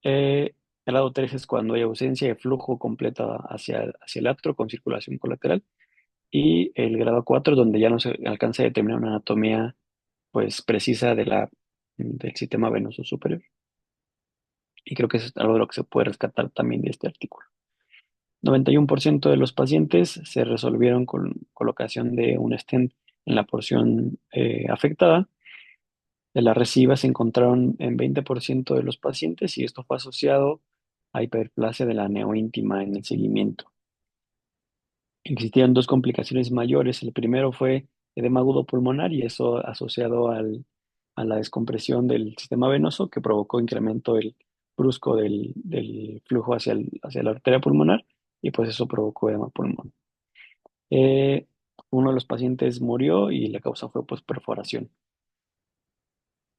el grado 3 es cuando hay ausencia de flujo completo hacia el atro con circulación colateral, y el grado 4 donde ya no se alcanza a determinar una anatomía pues precisa del sistema venoso superior. Y creo que eso es algo de lo que se puede rescatar también de este artículo. 91% de los pacientes se resolvieron con colocación de un stent en la porción afectada. De las recibas se encontraron en 20% de los pacientes y esto fue asociado a hiperplasia de la neoíntima en el seguimiento. Existían dos complicaciones mayores. El primero fue edema agudo pulmonar y eso asociado a la descompresión del sistema venoso que provocó incremento brusco del flujo hacia la arteria pulmonar y pues eso provocó edema pulmonar. Eh, Uno de los pacientes murió y la causa fue pues perforación.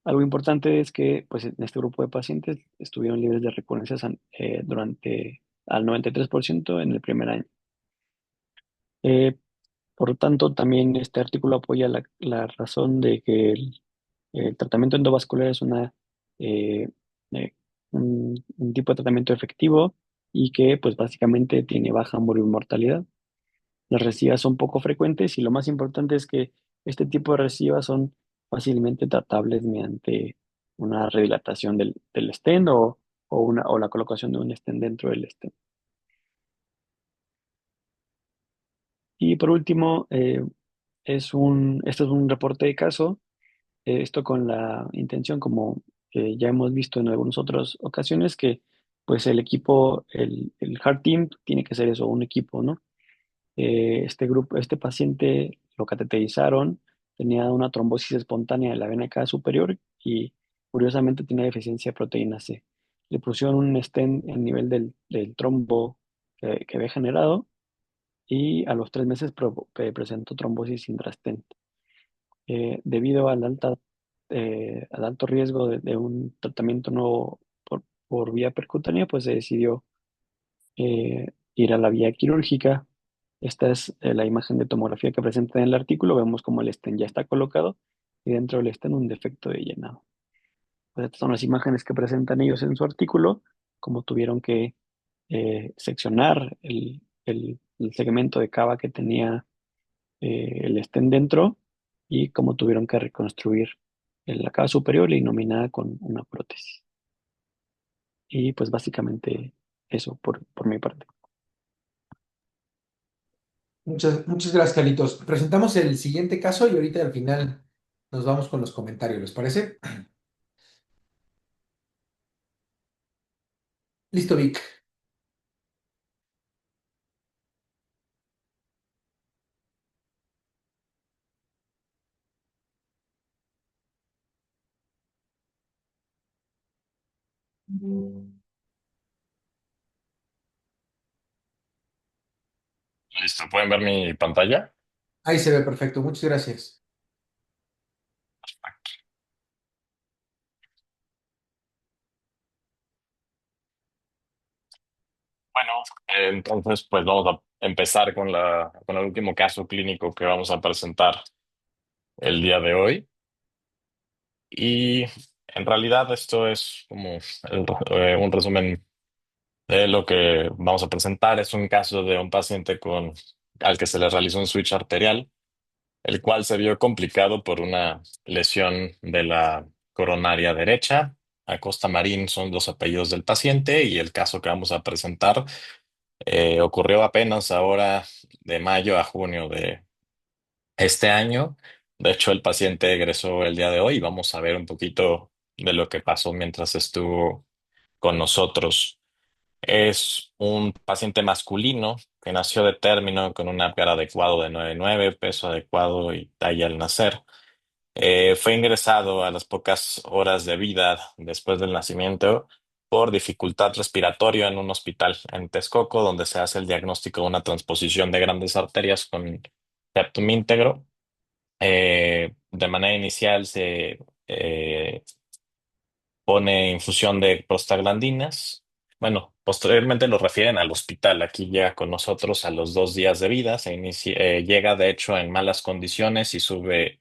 Algo importante es que pues en este grupo de pacientes estuvieron libres de recurrencias durante al 93% en el primer año. Eh, Por lo tanto, también este artículo apoya la razón de que el tratamiento endovascular es eh, eh, un tipo de tratamiento efectivo y que pues básicamente tiene baja mortalidad. Las recidivas son poco frecuentes y lo más importante es que este tipo de recidivas son fácilmente tratables mediante una redilatación del stent o la colocación de un stent dentro del stent. Y por último, esto es un reporte de caso. Esto con la intención, como ya hemos visto en algunas otras ocasiones, que pues el Heart Team tiene que ser eso, un equipo, ¿no? Este paciente lo cateterizaron, tenía una trombosis espontánea de la vena cava superior y curiosamente tenía deficiencia de proteína C. Le pusieron un stent en nivel del trombo que había generado y a los 3 meses presentó trombosis intrastent. Debido al alto riesgo de un tratamiento nuevo por vía percutánea, pues se decidió ir a la vía quirúrgica. Esta es la imagen de tomografía que presenta en el artículo. Vemos como el stent ya está colocado y dentro del stent un defecto de llenado. Pues estas son las imágenes que presentan ellos en su artículo, como tuvieron que seccionar el segmento de cava que tenía el estén dentro y cómo tuvieron que reconstruir la cava superior y nominada con una prótesis. Y pues básicamente eso por mi parte. Muchas gracias, Carlitos. Presentamos el siguiente caso y ahorita al final nos vamos con los comentarios, ¿les parece? Listo, Vic. Listo, ¿pueden ver mi pantalla? Ahí se ve perfecto. Muchas gracias. Bueno, entonces pues vamos a empezar con con el último caso clínico que vamos a presentar el día de hoy. Y en realidad esto es como un resumen de lo que vamos a presentar. Es un caso de un paciente al que se le realizó un switch arterial, el cual se vio complicado por una lesión de la coronaria derecha. Acosta Marín son los apellidos del paciente y el caso que vamos a presentar ocurrió apenas ahora de mayo a junio de este año. De hecho, el paciente egresó el día de hoy y vamos a ver un poquito de lo que pasó mientras estuvo con nosotros. Es un paciente masculino que nació de término con un Apgar adecuado de 9,9, peso adecuado y talla al nacer. Fue ingresado a las pocas horas de vida después del nacimiento por dificultad respiratoria en un hospital en Texcoco, donde se hace el diagnóstico de una transposición de grandes arterias con septum íntegro. De manera inicial se pone infusión de prostaglandinas. Bueno, posteriormente lo refieren al hospital. Aquí llega con nosotros a los 2 días de vida. Llega de hecho en malas condiciones y sube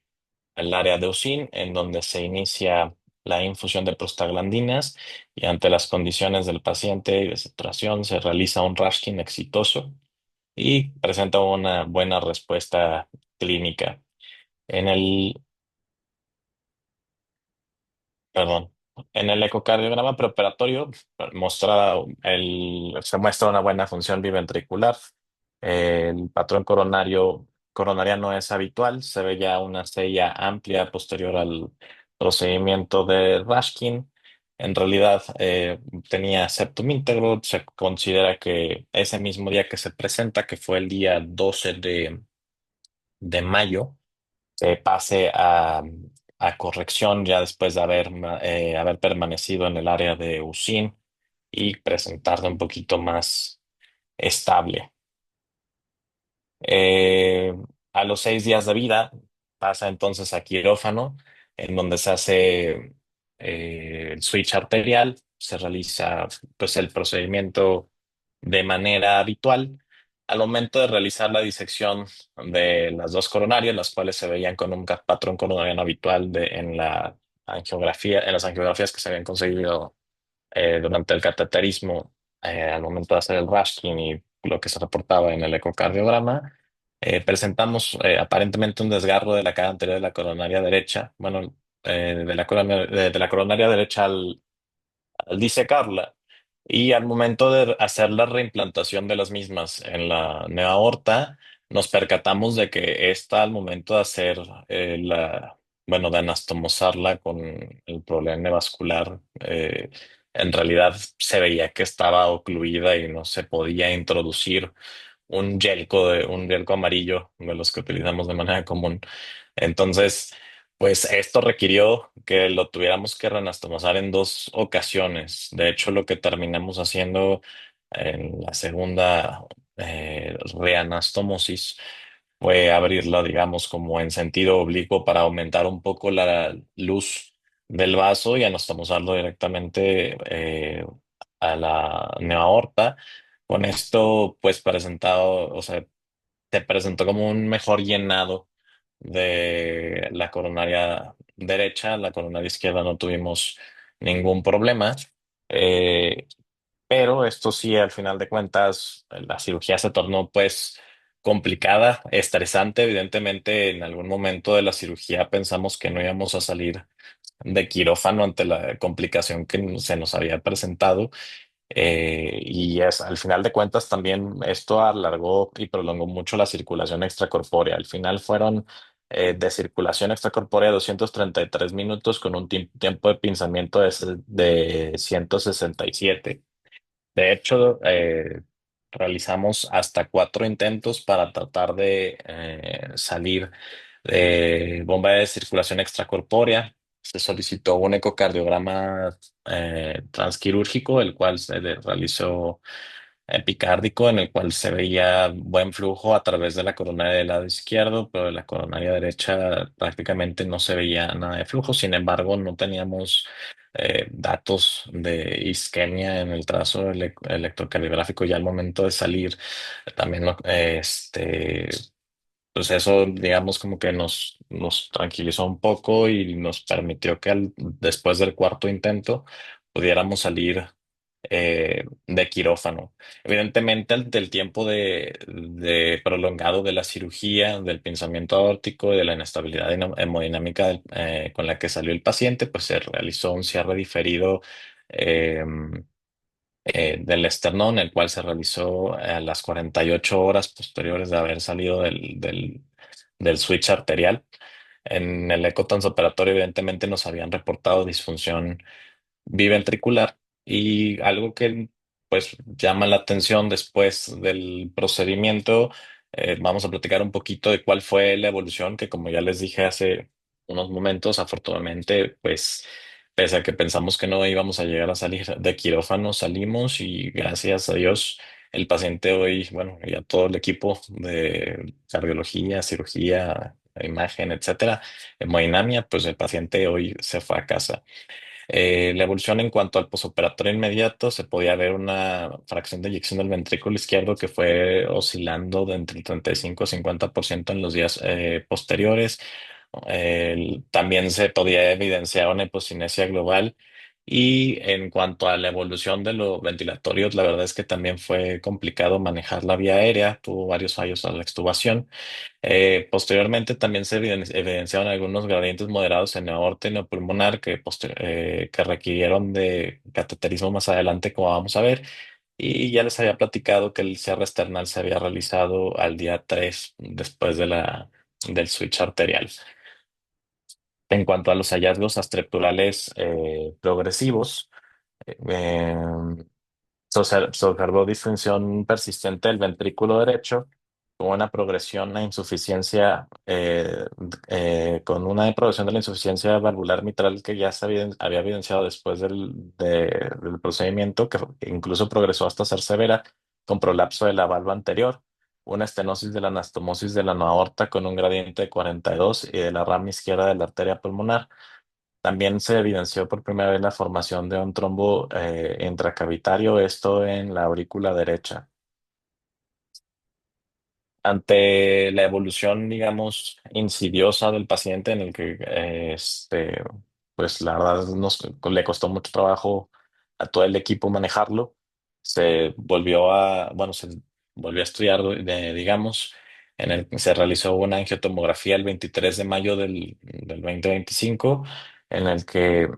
al área de UCIN, en donde se inicia la infusión de prostaglandinas y ante las condiciones del paciente y de saturación se realiza un Rashkin exitoso y presenta una buena respuesta clínica. En el Perdón. En el ecocardiograma preoperatorio se muestra una buena función biventricular. El patrón coronariano es habitual. Se ve ya una sella amplia posterior al procedimiento de Rashkin. En realidad tenía septum íntegro. Se considera que ese mismo día que se presenta, que fue el día 12 de mayo, pase a corrección ya después de haber permanecido en el área de UCIN y presentarse un poquito más estable. Eh, a los 6 días de vida pasa entonces a quirófano, en donde se hace el switch arterial, se realiza pues el procedimiento de manera habitual. Al momento de realizar la disección de las dos coronarias, las cuales se veían con un patrón coronariano habitual en las angiografías que se habían conseguido durante el cateterismo, al momento de hacer el Rashkin y lo que se reportaba en el ecocardiograma, presentamos aparentemente un desgarro de la cara anterior de la coronaria derecha, bueno, de la coronaria derecha al disecarla. Y al momento de hacer la reimplantación de las mismas en la neoaorta, nos percatamos de que esta al momento de hacer bueno, de anastomosarla con el problema vascular, en realidad se veía que estaba ocluida y no se podía introducir un yelco amarillo de los que utilizamos de manera común. Entonces, pues esto requirió que lo tuviéramos que reanastomosar en 2 ocasiones. De hecho, lo que terminamos haciendo en la segunda reanastomosis fue abrirla, digamos, como en sentido oblicuo para aumentar un poco la luz del vaso y anastomosarlo directamente a la neoaorta. Con esto, pues presentado, o sea, se presentó como un mejor llenado de la coronaria derecha. La coronaria izquierda no tuvimos ningún problema. Eh, pero esto sí, al final de cuentas, la cirugía se tornó pues complicada, estresante. Evidentemente, en algún momento de la cirugía pensamos que no íbamos a salir de quirófano ante la complicación que se nos había presentado. Al final de cuentas también esto alargó y prolongó mucho la circulación extracorpórea. Al final fueron de circulación extracorpórea 233 minutos con un tiempo de pinzamiento de 167. De hecho, realizamos hasta 4 intentos para tratar de salir de bomba de circulación extracorpórea. Se solicitó un ecocardiograma transquirúrgico, el cual realizó epicárdico, en el cual se veía buen flujo a través de la coronaria del lado izquierdo, pero de la coronaria derecha prácticamente no se veía nada de flujo. Sin embargo, no teníamos datos de isquemia en el trazo electrocardiográfico ya al momento de salir. También pues eso, digamos, como que nos tranquilizó un poco y nos permitió que después del cuarto intento pudiéramos salir de quirófano. Evidentemente, del tiempo de prolongado de la cirugía, del pinzamiento aórtico y de la inestabilidad hemodinámica con la que salió el paciente, pues se realizó un cierre diferido eh, del esternón, el cual se realizó a las 48 horas posteriores de haber salido del switch arterial. En el eco transoperatorio, evidentemente, nos habían reportado disfunción biventricular y algo que pues llama la atención después del procedimiento. Vamos a platicar un poquito de cuál fue la evolución que, como ya les dije hace unos momentos, afortunadamente pues pese a que pensamos que no íbamos a llegar a salir de quirófano, salimos y gracias a Dios el paciente hoy, bueno, ya todo el equipo de cardiología, cirugía, imagen, etcétera, hemodinamia, pues el paciente hoy se fue a casa. La evolución en cuanto al posoperatorio inmediato, se podía ver una fracción de eyección del ventrículo izquierdo que fue oscilando de entre el 35 y 50% en los días posteriores. También se podía evidenciar una hipocinesia global. Y en cuanto a la evolución de los ventilatorios, la verdad es que también fue complicado manejar la vía aérea, tuvo varios fallos a la extubación. Posteriormente también se evidenciaron algunos gradientes moderados en aorta y neopulmonar que requirieron de cateterismo más adelante, como vamos a ver. Y ya les había platicado que el cierre external se había realizado al día 3 después del switch arterial. En cuanto a los hallazgos astrepturales progresivos, eh, se observó disfunción persistente del ventrículo derecho con una progresión a insuficiencia, con una progresión de la insuficiencia valvular mitral que ya había evidenciado después del procedimiento, que incluso progresó hasta ser severa, con prolapso de la valva anterior, una estenosis de la anastomosis de la no aorta con un gradiente de 42 y de la rama izquierda de la arteria pulmonar. También se evidenció por primera vez la formación de un trombo intracavitario, esto en la aurícula derecha. Ante la evolución, digamos, insidiosa del paciente en el que, pues la verdad le costó mucho trabajo a todo el equipo manejarlo, bueno, se volvió a estudiar, digamos, se realizó una angiotomografía el 23 de mayo del 2025, en el que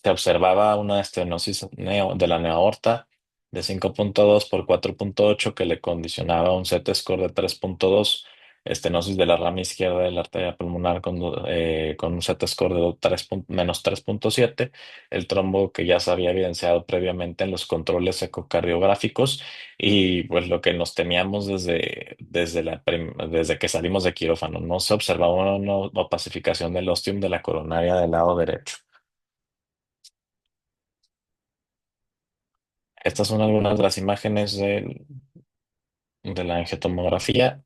se observaba una estenosis de la neoaorta de 5.2 por 4.8 que le condicionaba un Z-score de 3.2, estenosis de la rama izquierda de la arteria pulmonar con un Z-score de menos 3.7, el trombo que ya se había evidenciado previamente en los controles ecocardiográficos y pues lo que nos temíamos desde que salimos de quirófano. No se observaba una opacificación del ostium de la coronaria del lado derecho. Estas son algunas de las imágenes de la angiotomografía.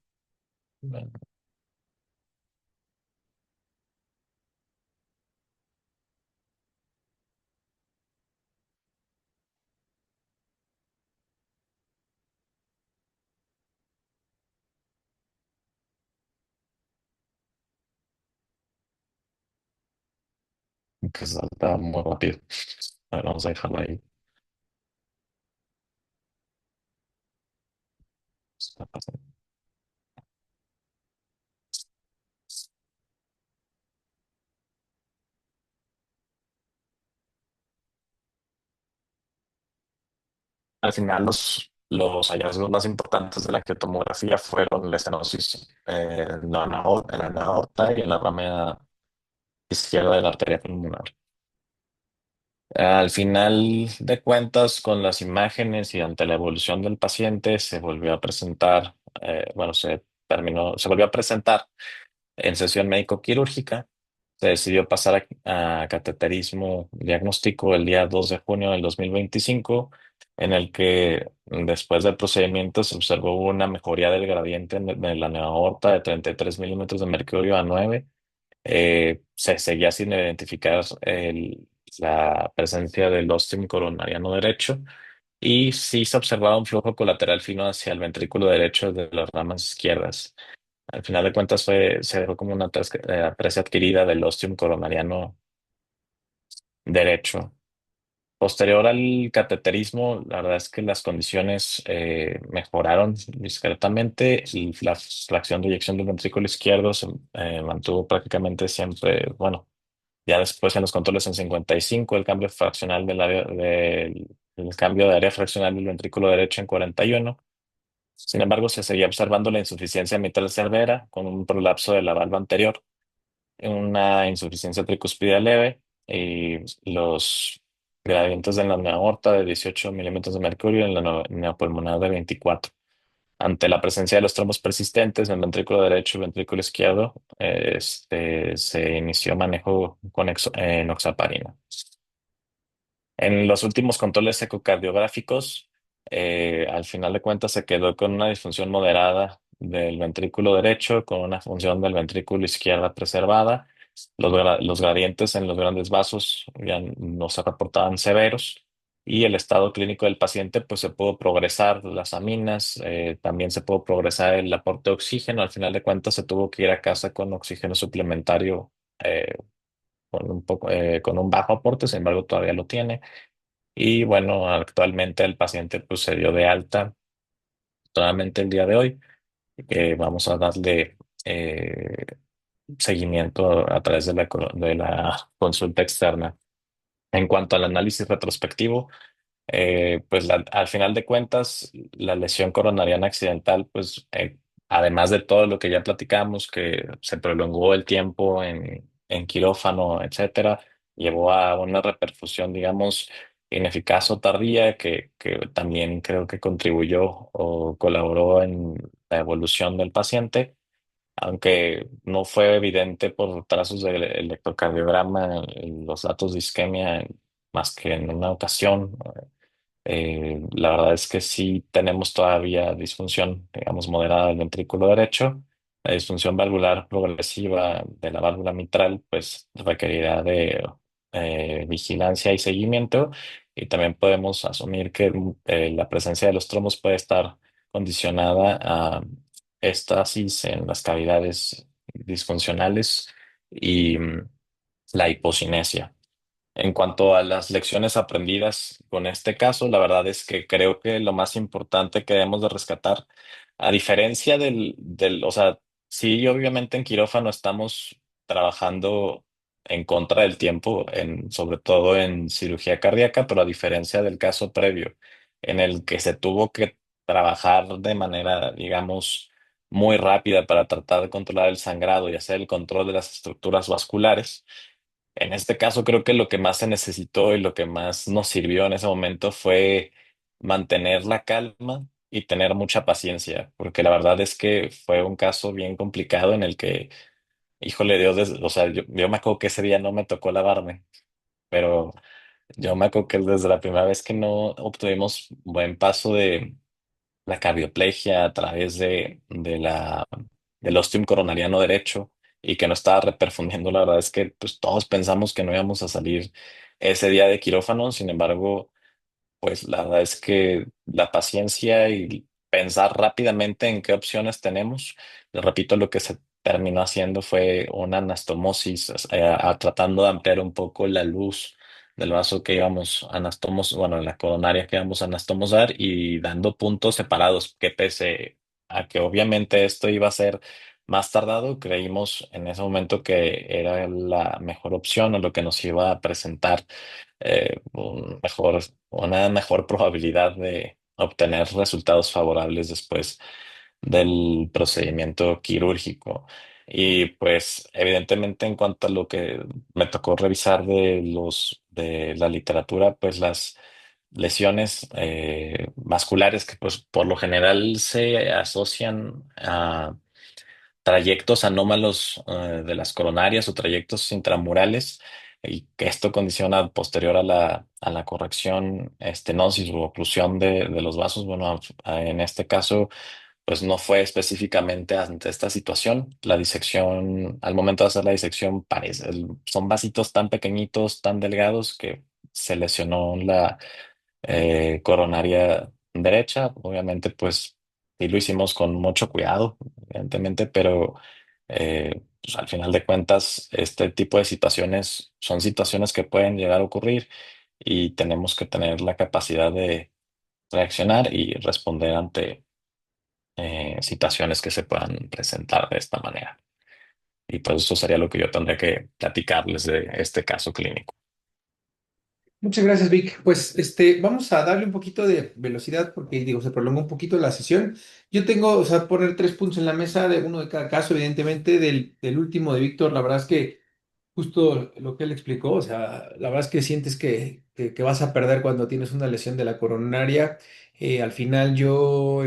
Que salta muy rápido. A ver, vamos a dejarlo ahí. Está pasando. Al final, los hallazgos más importantes de la angiotomografía fueron la estenosis en la aorta y en la rama izquierda de la arteria pulmonar. Al final de cuentas, con las imágenes y ante la evolución del paciente, se volvió a presentar, bueno, se volvió a presentar en sesión médico-quirúrgica. Se decidió pasar a cateterismo diagnóstico el día 2 de junio del 2025, en el que después del procedimiento se observó una mejoría del gradiente de la neoaorta de 33 milímetros de mercurio a 9. Se seguía sin identificar la presencia del ostium coronariano derecho y sí se observaba un flujo colateral fino hacia el ventrículo derecho de las ramas izquierdas. Al final de cuentas se dejó como una atresia adquirida del ostium coronariano derecho. Posterior al cateterismo, la verdad es que las condiciones mejoraron discretamente y la fracción de eyección del ventrículo izquierdo se mantuvo prácticamente siempre, bueno, ya después en los controles en 55, el cambio fraccional el cambio de área fraccional del ventrículo derecho en 41. Sin embargo, se seguía observando la insuficiencia mitral severa con un prolapso de la valva anterior, una insuficiencia tricuspidea leve y los gradientes de la aorta de 18 milímetros de mercurio y en la neopulmonar de 24. Ante la presencia de los trombos persistentes en el ventrículo derecho y ventrículo izquierdo, se inició manejo con enoxaparina. En los últimos controles ecocardiográficos, al final de cuentas se quedó con una disfunción moderada del ventrículo derecho, con una función del ventrículo izquierda preservada. Los gradientes en los grandes vasos ya no se reportaban severos y el estado clínico del paciente pues se pudo progresar las aminas, también se pudo progresar el aporte de oxígeno. Al final de cuentas se tuvo que ir a casa con oxígeno suplementario, con un bajo aporte, sin embargo todavía lo tiene. Y bueno, actualmente el paciente pues se dio de alta solamente el día de hoy, que vamos a darle seguimiento a través de de la consulta externa. En cuanto al análisis retrospectivo, pues al final de cuentas, la lesión coronariana accidental, pues además de todo lo que ya platicamos, que se prolongó el tiempo en quirófano, etcétera, llevó a una reperfusión, digamos, ineficaz o tardía, que también creo que contribuyó o colaboró en la evolución del paciente. Aunque no fue evidente por trazos del electrocardiograma los datos de isquemia más que en una ocasión. La verdad es que sí tenemos todavía disfunción, digamos, moderada del ventrículo derecho. La disfunción valvular progresiva de la válvula mitral, pues requerirá de vigilancia y seguimiento. Y también podemos asumir que la presencia de los trombos puede estar condicionada a éstasis en las cavidades disfuncionales y la hipocinesia. En cuanto a las lecciones aprendidas con este caso, la verdad es que creo que lo más importante que debemos de rescatar, a diferencia o sea, sí, obviamente en quirófano estamos trabajando en contra del tiempo, sobre todo en cirugía cardíaca, pero a diferencia del caso previo, en el que se tuvo que trabajar de manera, digamos, muy rápida para tratar de controlar el sangrado y hacer el control de las estructuras vasculares. En este caso, creo que lo que más se necesitó y lo que más nos sirvió en ese momento fue mantener la calma y tener mucha paciencia, porque la verdad es que fue un caso bien complicado en el que, híjole, o sea, yo me acuerdo que ese día no me tocó lavarme, pero yo me acuerdo que desde la primera vez que no obtuvimos buen paso de la cardioplegia a través del ostium coronariano derecho y que no estaba reperfundiendo. La verdad es que pues, todos pensamos que no íbamos a salir ese día de quirófano. Sin embargo, pues la verdad es que la paciencia y pensar rápidamente en qué opciones tenemos. Les repito, lo que se terminó haciendo fue una anastomosis, tratando de ampliar un poco la luz del vaso que íbamos a bueno, la coronaria que íbamos a anastomosar y dando puntos separados, que pese a que obviamente esto iba a ser más tardado, creímos en ese momento que era la mejor opción o lo que nos iba a presentar una mejor probabilidad de obtener resultados favorables después del procedimiento quirúrgico. Y pues evidentemente en cuanto a lo que me tocó revisar de la literatura, pues las lesiones vasculares que pues por lo general se asocian a trayectos anómalos de las coronarias o trayectos intramurales, y que esto condiciona posterior a a la corrección, estenosis o oclusión de los vasos. Bueno, en este caso pues no fue específicamente ante esta situación. La disección, al momento de hacer la disección, son vasitos tan pequeñitos, tan delgados, que se lesionó la coronaria derecha. Obviamente, pues sí lo hicimos con mucho cuidado, evidentemente, pero pues, al final de cuentas, este tipo de situaciones son situaciones que pueden llegar a ocurrir y tenemos que tener la capacidad de reaccionar y responder ante situaciones que se puedan presentar de esta manera. Y pues eso sería lo que yo tendría que platicarles de este caso clínico. Muchas gracias, Vic. Pues vamos a darle un poquito de velocidad porque digo, se prolongó un poquito la sesión. Yo tengo, o sea, poner 3 puntos en la mesa de uno de cada caso, evidentemente, del último de Víctor. La verdad es que justo lo que él explicó, o sea, la verdad es que sientes que vas a perder cuando tienes una lesión de la coronaria. Al final yo,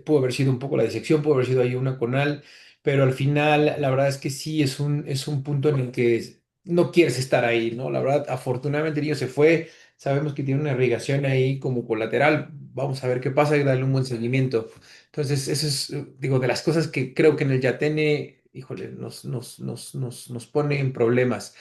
pudo haber sido un poco la disección, pudo haber sido ahí una conal, pero al final la verdad es que sí es un punto en el que no quieres estar ahí, ¿no? La verdad, afortunadamente el niño se fue, sabemos que tiene una irrigación ahí como colateral, vamos a ver qué pasa y darle un buen seguimiento. Entonces, eso es, digo, de las cosas que creo que en el Yatene, híjole, nos pone en problemas.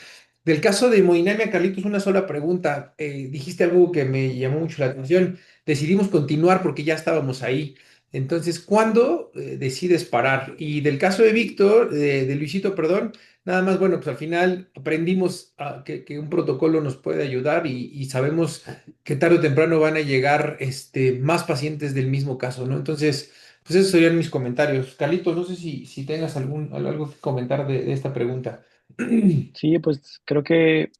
Del caso de hemodinamia, Carlitos, una sola pregunta. Dijiste algo que me llamó mucho la atención. Decidimos continuar porque ya estábamos ahí. Entonces, ¿cuándo decides parar? Y del caso de Víctor, de Luisito, perdón, nada más, bueno, pues al final aprendimos que un protocolo nos puede ayudar y sabemos que tarde o temprano van a llegar más pacientes del mismo caso, ¿no? Entonces, pues esos serían mis comentarios. Carlitos, no sé si tengas algo que comentar de esta pregunta. Sí, pues creo que,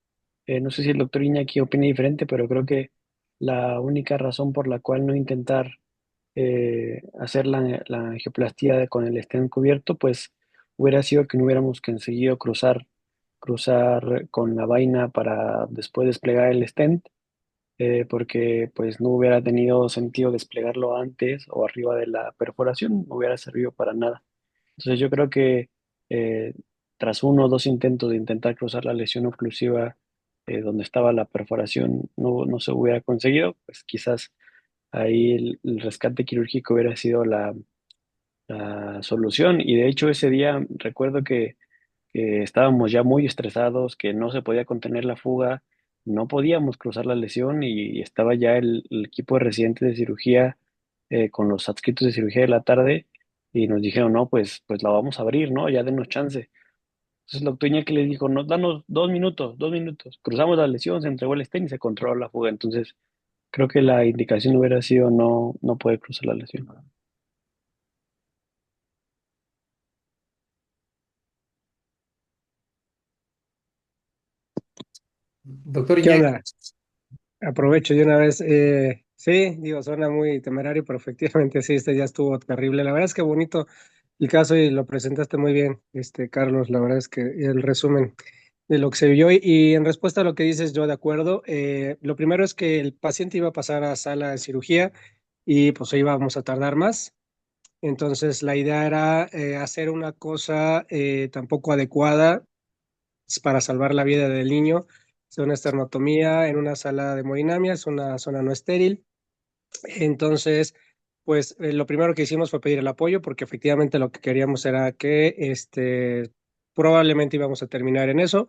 no sé si el doctor Iñaki opina diferente, pero creo que la única razón por la cual no intentar hacer la angioplastía con el stent cubierto, pues hubiera sido que no hubiéramos conseguido cruzar con la vaina para después desplegar el stent, porque pues no hubiera tenido sentido desplegarlo antes o arriba de la perforación, no hubiera servido para nada. Entonces yo creo que eh, tras uno o dos intentos de intentar cruzar la lesión oclusiva donde estaba la perforación no se hubiera conseguido, pues quizás ahí el rescate quirúrgico hubiera sido la solución. Y de hecho ese día recuerdo que estábamos ya muy estresados, que no se podía contener la fuga, no podíamos cruzar la lesión y estaba ya el equipo de residentes de cirugía con los adscritos de cirugía de la tarde y nos dijeron, no, pues la vamos a abrir, ¿no? Ya denos chance. Entonces la doctora que les dijo, no, danos 2 minutos, 2 minutos. Cruzamos la lesión, se entregó el stent y se controló la fuga. Entonces creo que la indicación hubiera sido no poder cruzar la lesión. Doctor ¿Qué Iñaki. onda? Aprovecho de una vez. Sí, digo, suena muy temerario, pero efectivamente sí, este ya estuvo terrible. La verdad es que bonito el caso y lo presentaste muy bien, Carlos. La verdad es que el resumen de lo que se vio y en respuesta a lo que dices, yo de acuerdo. Lo primero es que el paciente iba a pasar a sala de cirugía y pues íbamos a tardar más. Entonces la idea era hacer una cosa tampoco adecuada para salvar la vida del niño. Es una esternotomía en una sala de hemodinamia, es una zona no estéril. Entonces, pues lo primero que hicimos fue pedir el apoyo porque efectivamente lo que queríamos era que probablemente íbamos a terminar en eso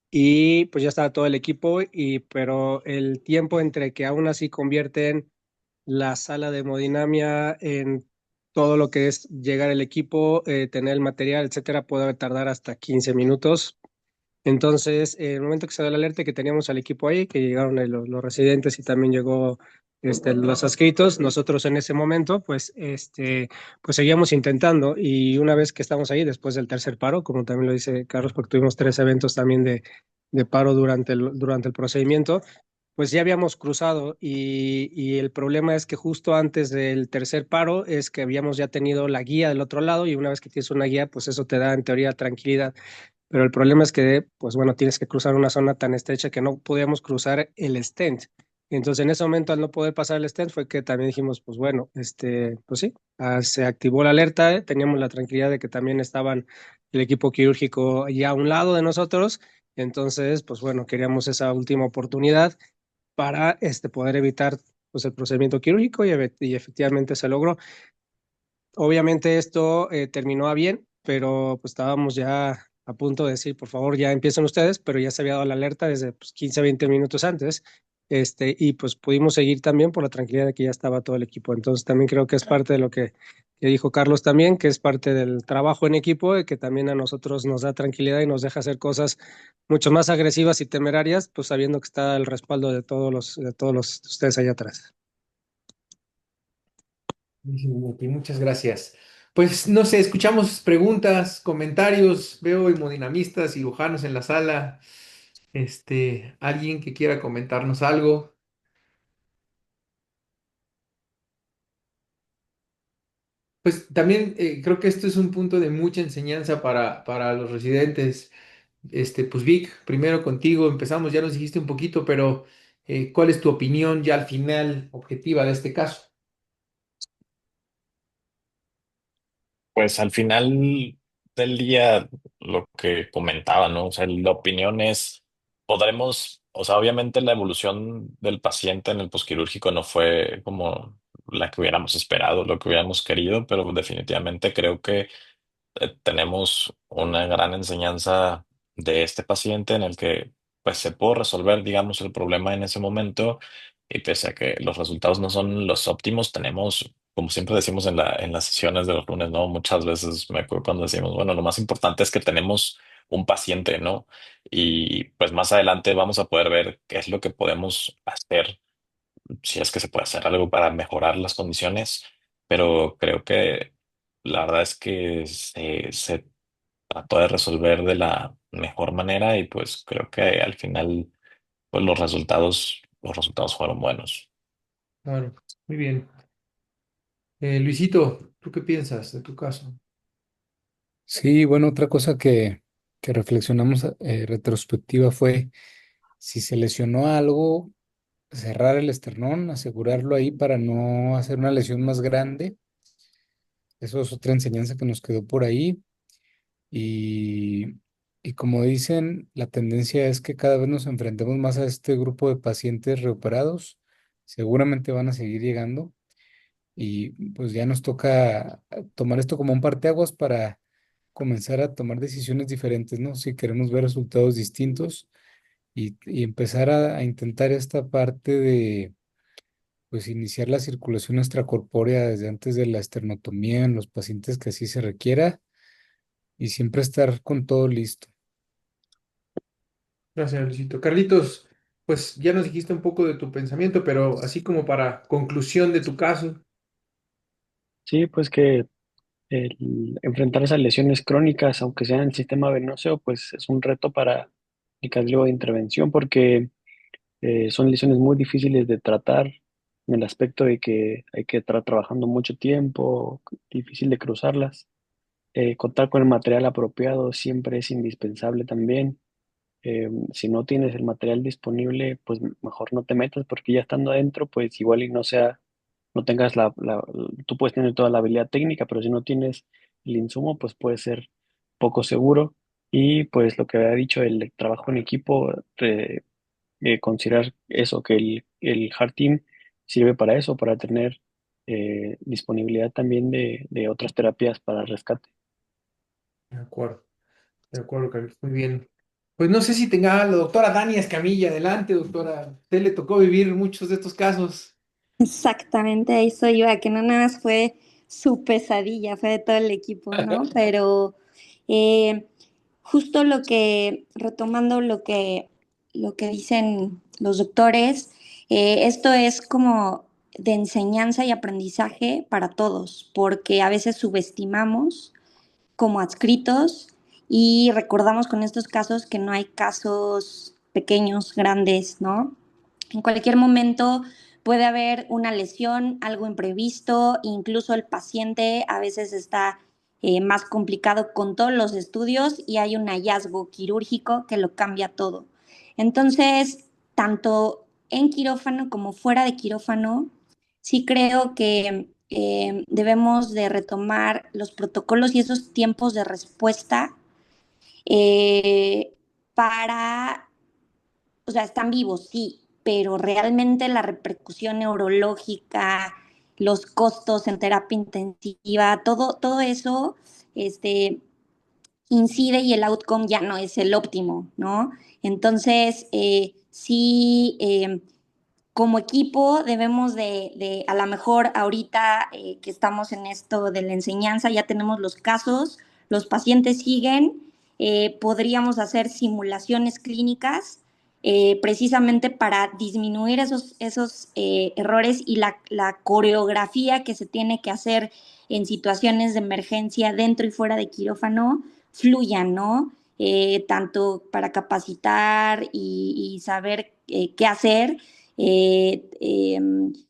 y pues ya estaba todo el equipo pero el tiempo entre que aún así convierten la sala de hemodinamia en todo lo que es llegar el equipo, tener el material, etcétera, puede tardar hasta 15 minutos. Entonces, en el momento que se da la alerta que teníamos al equipo ahí, que llegaron los residentes y también llegó los adscritos, nosotros en ese momento, pues seguíamos intentando y una vez que estamos ahí, después del tercer paro, como también lo dice Carlos, porque tuvimos 3 eventos también de paro durante el procedimiento, pues ya habíamos cruzado y el problema es que justo antes del tercer paro es que habíamos ya tenido la guía del otro lado y una vez que tienes una guía, pues eso te da en teoría tranquilidad. Pero el problema es que, pues bueno, tienes que cruzar una zona tan estrecha que no podíamos cruzar el stent. Entonces, en ese momento, al no poder pasar el stent, fue que también dijimos, pues bueno, pues sí, se activó la alerta, teníamos la tranquilidad de que también estaban el equipo quirúrgico ya a un lado de nosotros. Entonces, pues bueno, queríamos esa última oportunidad para poder evitar pues, el procedimiento quirúrgico y efectivamente se logró. Obviamente esto terminó a bien, pero pues estábamos ya a punto de decir, por favor, ya empiecen ustedes, pero ya se había dado la alerta desde pues, 15, 20 minutos antes, y pues pudimos seguir también por la tranquilidad de que ya estaba todo el equipo. Entonces también creo que es parte de lo que dijo Carlos también, que es parte del trabajo en equipo y que también a nosotros nos da tranquilidad y nos deja hacer cosas mucho más agresivas y temerarias, pues sabiendo que está el respaldo de todos los ustedes allá atrás. Buenísimo, Mati, muchas gracias. Pues no sé, escuchamos preguntas, comentarios, veo hemodinamistas, cirujanos en la sala. Alguien que quiera comentarnos algo. Pues también creo que esto es un punto de mucha enseñanza para los residentes. Pues Vic, primero contigo empezamos, ya nos dijiste un poquito, pero ¿cuál es tu opinión ya al final objetiva de este caso? Pues al final del día, lo que comentaba, ¿no? O sea, la opinión es, podremos, o sea, obviamente la evolución del paciente en el posquirúrgico no fue como la que hubiéramos esperado, lo que hubiéramos querido, pero definitivamente creo que tenemos una gran enseñanza de este paciente en el que pues se pudo resolver, digamos, el problema en ese momento y pese a que los resultados no son los óptimos, tenemos, como siempre decimos en las sesiones de los lunes, ¿no? Muchas veces me acuerdo cuando decimos, bueno, lo más importante es que tenemos un paciente, ¿no? Y pues más adelante vamos a poder ver qué es lo que podemos hacer, si es que se puede hacer algo para mejorar las condiciones, pero creo que la verdad es que se trató de resolver de la mejor manera y pues creo que al final pues los resultados fueron buenos. Bueno, muy bien. Luisito, ¿tú qué piensas de tu caso? Sí, bueno, otra cosa que reflexionamos retrospectiva fue si se lesionó algo, cerrar el esternón, asegurarlo ahí para no hacer una lesión más grande. Eso es otra enseñanza que nos quedó por ahí. Y, y como dicen, la tendencia es que cada vez nos enfrentemos más a este grupo de pacientes reoperados. Seguramente van a seguir llegando y pues ya nos toca tomar esto como un parteaguas para comenzar a tomar decisiones diferentes, ¿no? Si queremos ver resultados distintos y empezar a intentar esta parte de, pues, iniciar la circulación extracorpórea desde antes de la esternotomía en los pacientes que así se requiera y siempre estar con todo listo. Gracias, Luisito. Carlitos, pues ya nos dijiste un poco de tu pensamiento, pero así como para conclusión de tu caso. Sí, pues que el enfrentar esas lesiones crónicas, aunque sean en el sistema venoso, pues es un reto para el cardiólogo de intervención porque son lesiones muy difíciles de tratar en el aspecto de que hay que estar trabajando mucho tiempo, difícil de cruzarlas. Contar con el material apropiado siempre es indispensable también. Si no tienes el material disponible, pues mejor no te metas porque ya estando adentro, pues igual y no sea, no tengas tú puedes tener toda la habilidad técnica, pero si no tienes el insumo, pues puede ser poco seguro. Y pues lo que había dicho, el trabajo en equipo, considerar eso, que el Heart Team sirve para eso, para tener disponibilidad también de otras terapias para rescate. De acuerdo, Carlitos, muy bien. Pues no sé si tenga la doctora Dani Escamilla, adelante, doctora. A usted le tocó vivir muchos de estos casos. Exactamente, a eso iba, que no nada más fue su pesadilla, fue de todo el equipo, ¿no? Pero eh, justo retomando lo que dicen los doctores, esto es como de enseñanza y aprendizaje para todos, porque a veces subestimamos como adscritos y recordamos con estos casos que no hay casos pequeños, grandes, ¿no? En cualquier momento puede haber una lesión, algo imprevisto, incluso el paciente a veces está más complicado con todos los estudios y hay un hallazgo quirúrgico que lo cambia todo. Entonces, tanto en quirófano como fuera de quirófano, sí creo que debemos de retomar los protocolos y esos tiempos de respuesta eh, para, o sea, están vivos, sí, pero realmente la repercusión neurológica, los costos en terapia intensiva, todo eso este, incide y el outcome ya no es el óptimo, ¿no? Entonces, sí, como equipo debemos a lo mejor ahorita que estamos en esto de la enseñanza, ya tenemos los casos, los pacientes siguen, podríamos hacer simulaciones clínicas precisamente para disminuir esos errores y la coreografía que se tiene que hacer en situaciones de emergencia dentro y fuera de quirófano fluyan, ¿no? Tanto para capacitar y saber qué hacer, eh, eh,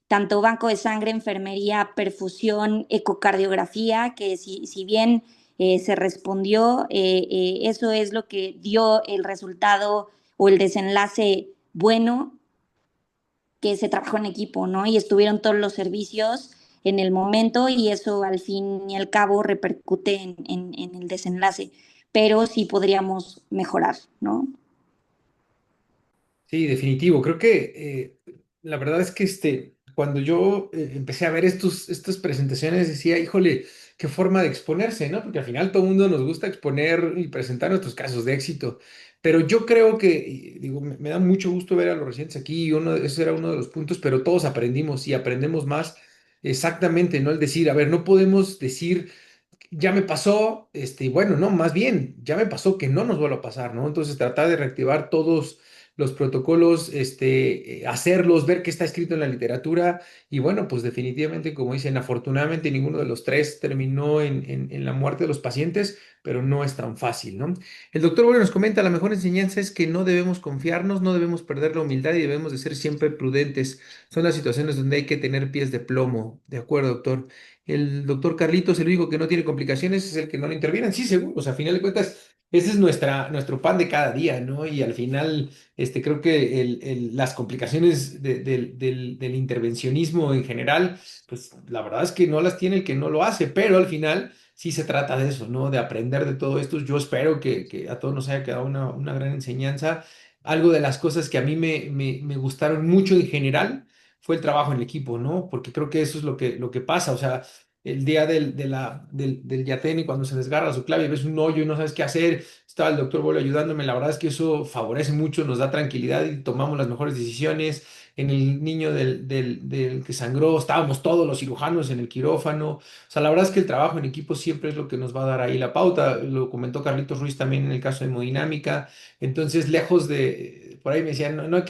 tanto banco de sangre, enfermería, perfusión, ecocardiografía, que si bien se respondió, eso es lo que dio el resultado o el desenlace bueno, que se trabajó en equipo, ¿no? Y estuvieron todos los servicios en el momento y eso al fin y al cabo repercute en el desenlace, pero sí podríamos mejorar, ¿no? Sí, definitivo. Creo que la verdad es que cuando yo empecé a ver estas presentaciones decía, híjole, qué forma de exponerse, ¿no? Porque al final todo el mundo nos gusta exponer y presentar nuestros casos de éxito. Pero yo creo que, y digo, me da mucho gusto ver a los recientes aquí, y ese era uno de los puntos, pero todos aprendimos y aprendemos más exactamente, ¿no? El decir, a ver, no podemos decir ya me pasó, bueno, no, más bien, ya me pasó que no nos vuelva a pasar, ¿no? Entonces, tratar de reactivar todos los protocolos, hacerlos, ver qué está escrito en la literatura, y bueno, pues definitivamente, como dicen, afortunadamente ninguno de los tres terminó en la muerte de los pacientes, pero no es tan fácil, ¿no? El doctor Bueno nos comenta, la mejor enseñanza es que no debemos confiarnos, no debemos perder la humildad y debemos de ser siempre prudentes. Son las situaciones donde hay que tener pies de plomo. De acuerdo, doctor. El doctor Carlitos, el único que no tiene complicaciones es el que no le intervienen. Sí, seguro. O sea, a final de cuentas, ese es nuestro pan de cada día, ¿no? Y al final, creo que las complicaciones del intervencionismo en general, pues la verdad es que no las tiene el que no lo hace, pero al final sí se trata de eso, ¿no? De aprender de todo esto. Yo espero que a todos nos haya quedado una gran enseñanza. Algo de las cosas que a mí me gustaron mucho en general fue el trabajo en equipo, ¿no? Porque creo que eso es lo que pasa. O sea, el día del Yateni, cuando se desgarra su clave y ves un hoyo y no sabes qué hacer, estaba el doctor Bolo ayudándome. La verdad es que eso favorece mucho, nos da tranquilidad y tomamos las mejores decisiones. En el niño del que sangró, estábamos todos los cirujanos en el quirófano. O sea, la verdad es que el trabajo en equipo siempre es lo que nos va a dar ahí la pauta. Lo comentó Carlitos Ruiz también en el caso de hemodinámica. Entonces, lejos por ahí me decían, no, no,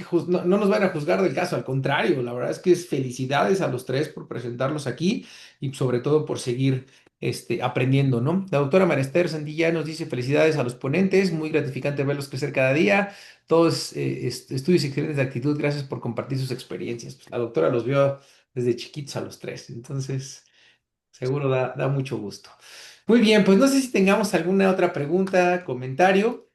no nos van a juzgar del caso, al contrario, la verdad es que es felicidades a los tres por presentarlos aquí y sobre todo por seguir aprendiendo, ¿no? La doctora Marester Santillán nos dice felicidades a los ponentes, muy gratificante verlos crecer cada día, todos estudios excelentes de actitud, gracias por compartir sus experiencias. Pues la doctora los vio desde chiquitos a los tres, entonces seguro da mucho gusto. Muy bien, pues no sé si tengamos alguna otra pregunta, comentario.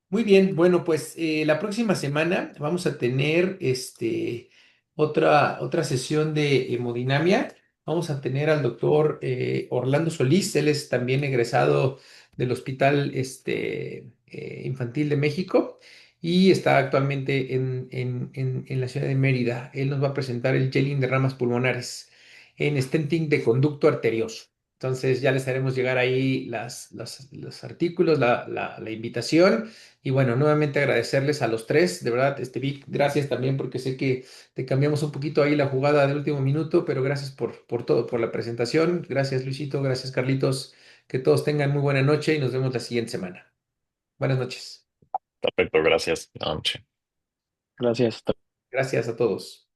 Muy bien, bueno, pues la próxima semana vamos a tener otra sesión de hemodinamia. Vamos a tener al doctor Orlando Solís, él es también egresado del Hospital Infantil de México y está actualmente en la ciudad de Mérida. Él nos va a presentar el gelling de ramas pulmonares en stenting de conducto arterioso. Entonces ya les haremos llegar ahí los artículos, la invitación. Y bueno, nuevamente agradecerles a los tres, de verdad, Vic, gracias también porque sé que te cambiamos un poquito ahí la jugada del último minuto, pero gracias por todo, por la presentación. Gracias, Luisito, gracias, Carlitos. Que todos tengan muy buena noche y nos vemos la siguiente semana. Buenas noches. Perfecto, gracias. Buenas noches. Gracias. Gracias a todos.